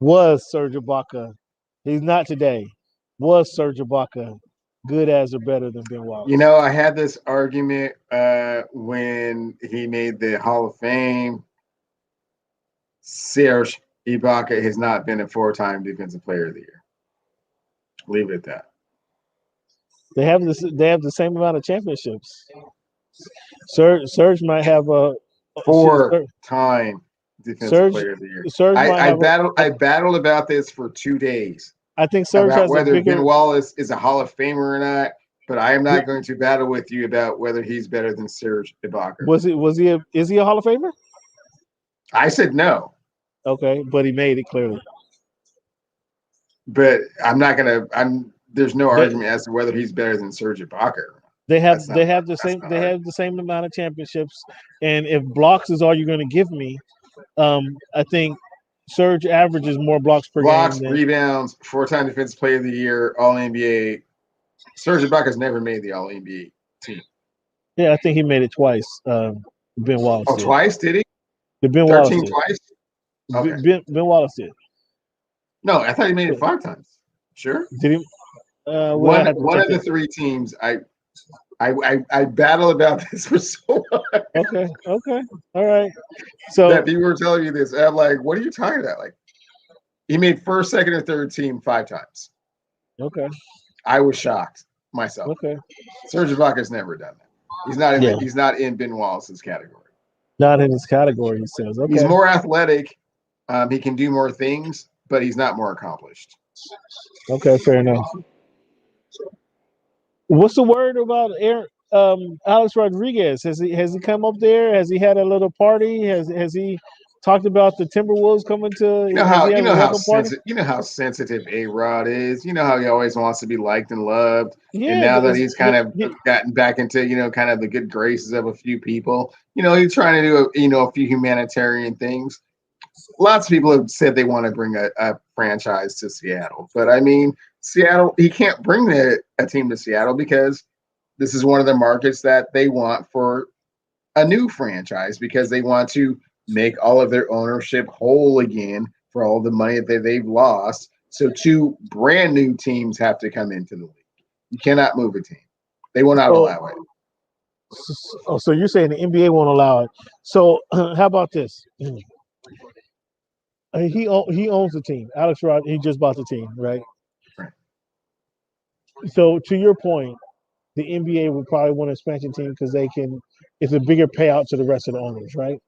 Was Serge Ibaka? He's not today. Was Serge Ibaka good as or better than Ben Wallace? You know, I had this argument when he made the Hall of Fame. Serge Ibaka has not been a 4-time Defensive Player of the Year. Leave it at that. They have the same amount of championships. Serge might have a 4-time Defensive Player of the Year. I battled about this for 2 days. I think Serge has whether Ben Wallace is a Hall of Famer or not, but I am not going to battle with you about whether he's better than Serge Ibaka. Is he a Hall of Famer? I said no. Okay, but he made it clearly. But I'm not gonna. There's no argument as to whether he's better than Serge Ibaka. They have That's they not hard. have the That's same not they hard. have the same amount of championships, and if blocks is all you're going to give me, I think Serge averages more blocks per game Blocks, than rebounds, 4-time Defensive Player of the Year, All NBA. Serge Ibaka's never made the All NBA team. yeah. I think he made it twice. Ben Wallace Oh, did. twice did he? The Ben Third Wallace team did. twice? Okay. Ben Wallace did. No, I thought he made it 5 times. Sure. Did he? Well, I One have to one check of the that. 3 teams. I battle about this for so long Okay. All right. So that people were telling me this. And I'm like, what are you talking about? Like, he made first, second, or third team 5 times. okay. I was shocked myself. Okay. Serge Ibaka's never done that. He's not in Yeah. he's not in Ben Wallace's category. Not in his category, he says. Okay. He's more athletic. He can do more things, but he's not more accomplished. Okay. Fair enough. What's the word about Alex Rodriguez? Has he come up there? Has he had a little party? Has he talked about the Timberwolves coming to? Has he had a welcome party? You know how sensitive A-Rod is. You know how he always wants to be liked and loved. And Yeah, now that he's kind of gotten back into, kind of the good graces of a few people, he's trying to do a few humanitarian things. Lots of people have said they want to bring a franchise to Seattle, but I mean, Seattle, he can't bring a team to Seattle because this is one of the markets that they want for a new franchise because they want to make all of their ownership whole again for all the money that they've lost. So 2 brand new teams have to come into the league. You cannot move a team. They will not allow it. Oh, so you're saying the NBA won't allow it? So how about this? He owns the team. Alex Rod, he just bought the team, right? Right. So to your point, the NBA would probably want an expansion team because it's a bigger payout to the rest of the owners, right?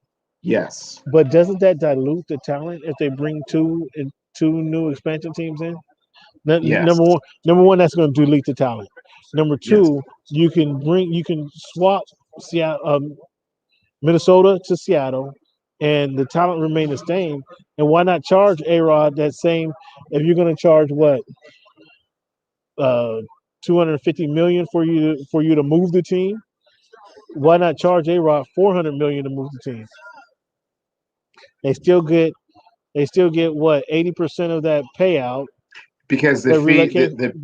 Yes. But doesn't that dilute the talent if they bring two new expansion teams in? Yes. Number one, that's going to delete the talent. Number Yes. two, you can swap Seattle, Minnesota to Seattle, and the talent remain the same. And why not charge A-Rod that same? If you're going to charge what, 250 million for you to move the team, why not charge A-Rod 400 million to move the team? They still get what, 80% of that payout. Because the Their fee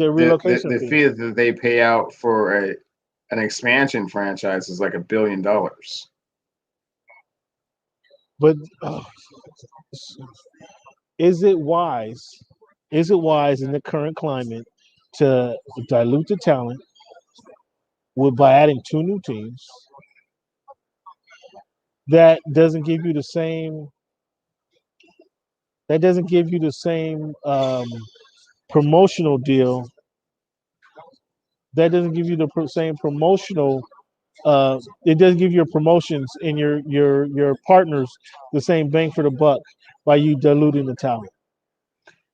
relocation the fee. fee that they pay out for an expansion franchise is like $1 billion. But is it wise? Is it wise in the current climate to dilute the talent by adding 2 new teams that doesn't give you the same promotional deal, that doesn't give you the same promotional it doesn't give your promotions and your partners the same bang for the buck by you diluting the talent?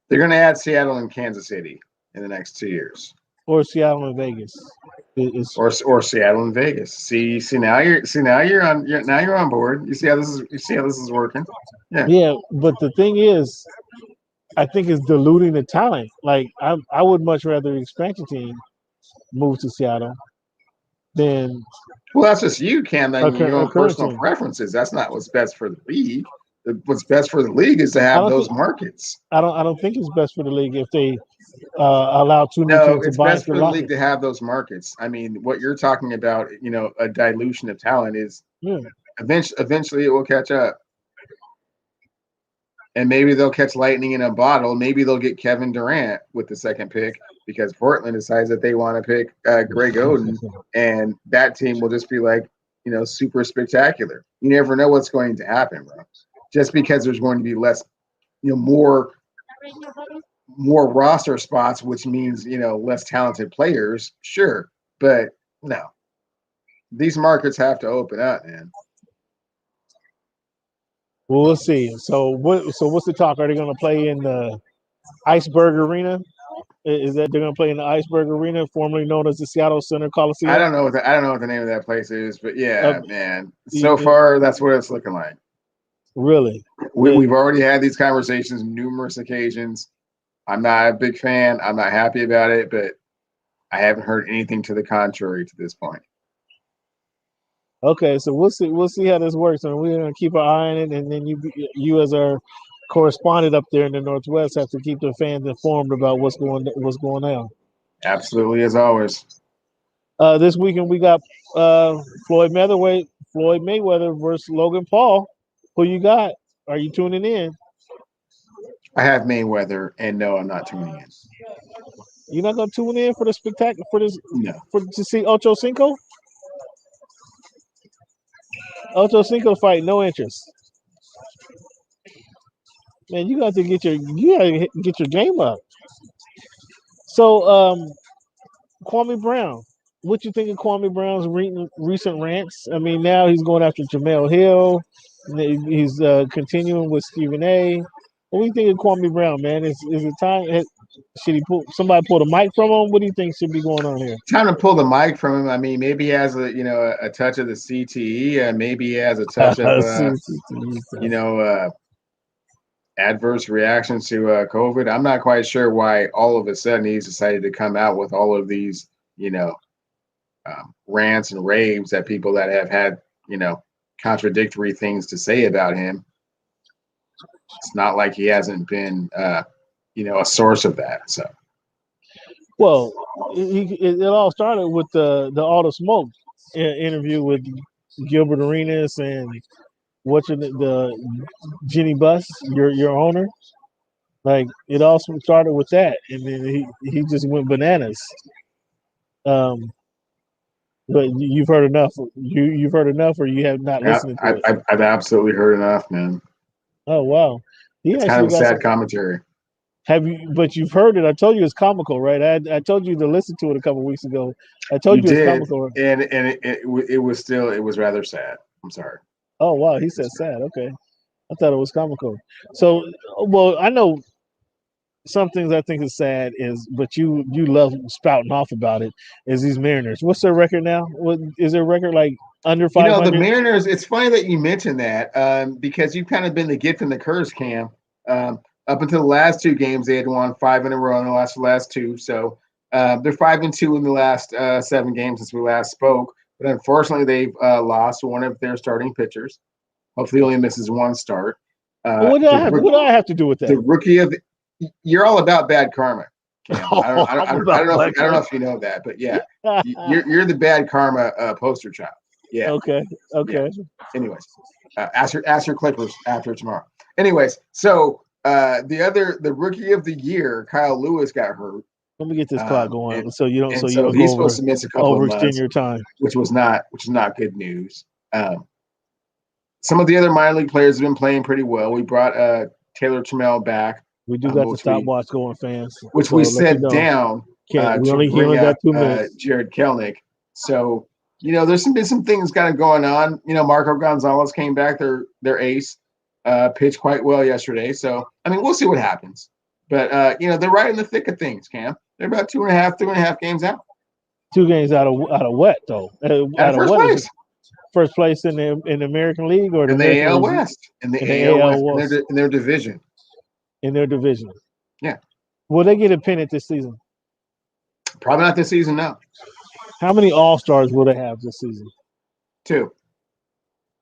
They're going to add Seattle and Kansas City in the next 2 years, Or Seattle and Vegas. or Seattle and Vegas. See now you're on board. You see how this is working. Yeah, but the thing is, I think it's diluting the talent. Like I would much rather the expansion team move to Seattle than Well, that's just you, Cam. a Your own current personal team. preferences. That's not what's best for the league. What's best for the league is to have those markets. I don't think it's best for the league if they allow 2 new No, teams to it's buy best into for the league lockets. to have those markets. I mean, what you're talking about, a dilution of talent is eventually it will catch up. And maybe they'll catch lightning in a bottle. Maybe they'll get Kevin Durant with the second pick because Portland decides that they want to pick Greg Oden, and that team will just be like, super spectacular. You never know what's going to happen, bro. Just because there's going to be less, more roster spots, which means less talented players. Sure, but no, these markets have to open up, man. Well, we'll see. So what's the talk? Are they going to play in the Iceberg Arena? Is that they're going to play in the Iceberg Arena, formerly known as the Seattle Center Coliseum? I don't know what the name of that place is, but yeah, man. So far, that's what it's looking like. Really? We've already had these conversations numerous occasions. I'm not a big fan. I'm not happy about it, but I haven't heard anything to the contrary to this point. Okay, so we'll see. We'll see how this works, and we're gonna keep an eye on it. And then you as our correspondent up there in the Northwest, have to keep the fans informed about what's going on. Absolutely, as always. This weekend we got Floyd Mayweather versus Logan Paul. Who you got? Are you tuning in? I have Mayweather, and no, I'm not tuning in. You're not gonna tune in for the spectacular No. to see Ocho Cinco? Ocho Cinco fight, no interest. Man, you got to get your game up. So, Kwame Brown, what you think of Kwame Brown's recent rants? I mean, now he's going after Jamel Hill. He's continuing with Stephen A. What do you think of Kwame Brown, man? Is it time? Should he somebody pull the mic from him? What do you think should be going on here? Time to pull the mic from him. I mean, maybe he has a touch of the CTE, and maybe he has a touch of adverse reactions to COVID. I'm not quite sure why all of a sudden he's decided to come out with all of these rants and raves at people that have had contradictory things to say about him. It's not like he hasn't been a source of that. So. Well, it all started with the All the Smoke interview with Gilbert Arenas and the Jenny Buss, your owner. Like it all started with that, and then he just went bananas. But you've heard enough. You've heard enough, or you have not listened to it. I've absolutely heard enough, man. Oh wow, it's kind of a sad commentary. Have you? But you've heard it. I told you it's comical, right? I told you to listen to it a couple weeks ago. I told you it's comical, and it was rather sad. I'm sorry. Oh wow, he said sad. Okay, I thought it was comical. So, well, I know some things I think is sad but you love spouting off about it. Is these Mariners? What's their record now? What is their record like? Under 500? The Mariners. It's funny that you mentioned that because you've kind of been the gift and the curse, Cam. Up until the last two games, they had won 5 in a row in the last two. So they're 5-2 in the last 7 games since we last spoke. But unfortunately, they've lost one of their starting pitchers. Hopefully, he only misses one start. What do I have to do with that? The rookie of you're all about bad karma. I don't know if you know that, but yeah, you're the bad karma poster child. Yeah. Okay. Yeah. Anyways, ask your Clippers after tomorrow. Anyways, so the rookie of the year, Kyle Lewis, got hurt. Let me get this clock going, so you don't he's supposed to miss a couple of months, your time, which is not good news. Some of the other minor league players have been playing pretty well. We brought Taylor Trammell back. We do got the stopwatch going, fans. Which we set down. We only got 2 minutes. Jared Kelnick. So there's been some things kind of going on. Marco Gonzalez came back. Their ace pitched quite well yesterday. So I mean, we'll see what happens. But they're right in the thick of things, Cam. They're about 2.5 games out. 2 games out of what though? Out of first place. First place in the American League or in the AL West. In the AL West. In their division. In their division. Yeah. Will they get a pennant this season? Probably not this season, no. How many All-Stars will they have this season? 2.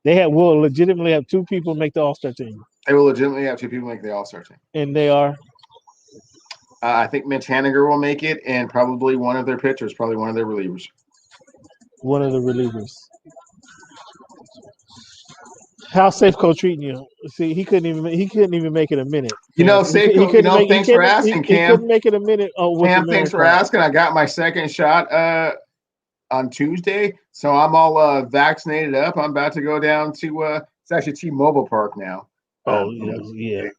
Will legitimately have 2 people make the All-Star team. They will legitimately have 2 people make the All-Star team. And they are? I think Mitch Haniger will make it, and probably one of their pitchers, probably one of their relievers. One of the relievers. How's Safeco treating you? See, he couldn't even make it a minute. Safeco. Thanks for asking, Cam. He couldn't make it a minute. Cam, thanks for asking. I got my second shot on Tuesday, so I'm all vaccinated up. I'm about to go down to it's actually T-Mobile Park now. Yeah.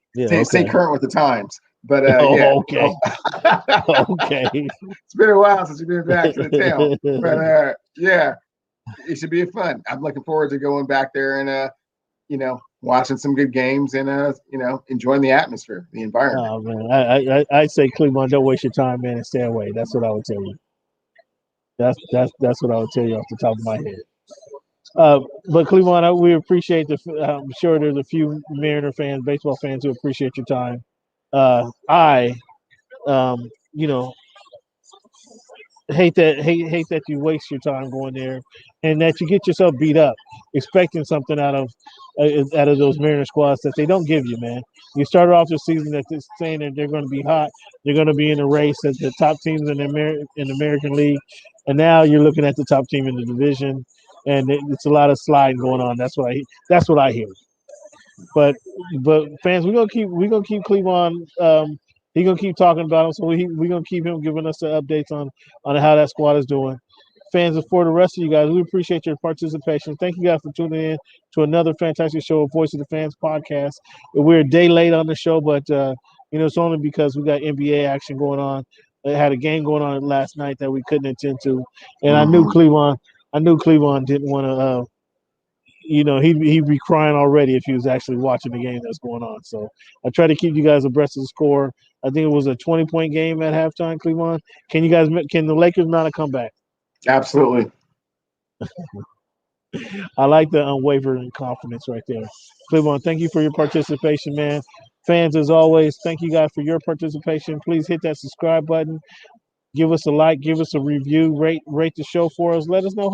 Stay current with the times. But okay. Okay. It's been a while since you've been back to the town. But it should be fun. I'm looking forward to going back there and watching some good games and enjoying the atmosphere, the environment. Oh man, I say Cleveland, don't waste your time, man, and stay away. That's what I would tell you. That's what I would tell you off the top of my head. But Cleveland, we appreciate I'm sure there's a few Mariner fans, baseball fans who appreciate your time. hate that you waste your time going there, and that you get yourself beat up, expecting something out of those Mariner squads that they don't give you, man. You started off the season that saying that they're going to be hot, they're going to be in a race at the top teams in the American League, and now you're looking at the top team in the division, and it's a lot of sliding going on. That's what I hear. But fans, we're gonna keep Cleveland. He's gonna keep talking about him, so we're gonna keep him giving us the updates on how that squad is doing. Fans, and for the rest of you guys, we appreciate your participation. Thank you guys for tuning in to another fantastic show of Voice of the Fans podcast. We're a day late on the show, but it's only because we got NBA action going on. They had a game going on last night that we couldn't attend to, and Mhm. I knew Cleveland didn't want to he'd be crying already if he was actually watching the game that's going on. So I try to keep you guys abreast of the score. I think it was a 20-point game at halftime. Cleveland, can the Lakers not come back? Absolutely. I like the unwavering confidence right there. Cleveland, thank you for your participation, man. Fans, as always, thank you guys for your participation. Please hit that subscribe button. Give us a like, give us a review, rate the show for us. Let us know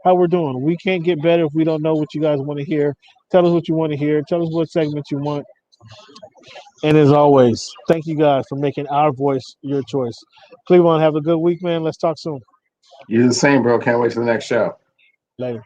how we're doing. We can't get better if we don't know what you guys want to hear. Tell us what you want to hear. Tell us what segment you want. And as always, thank you guys for making our voice your choice. Cleveland, have a good week, man. Let's talk soon. You do the same, bro. Can't wait for the next show. Later.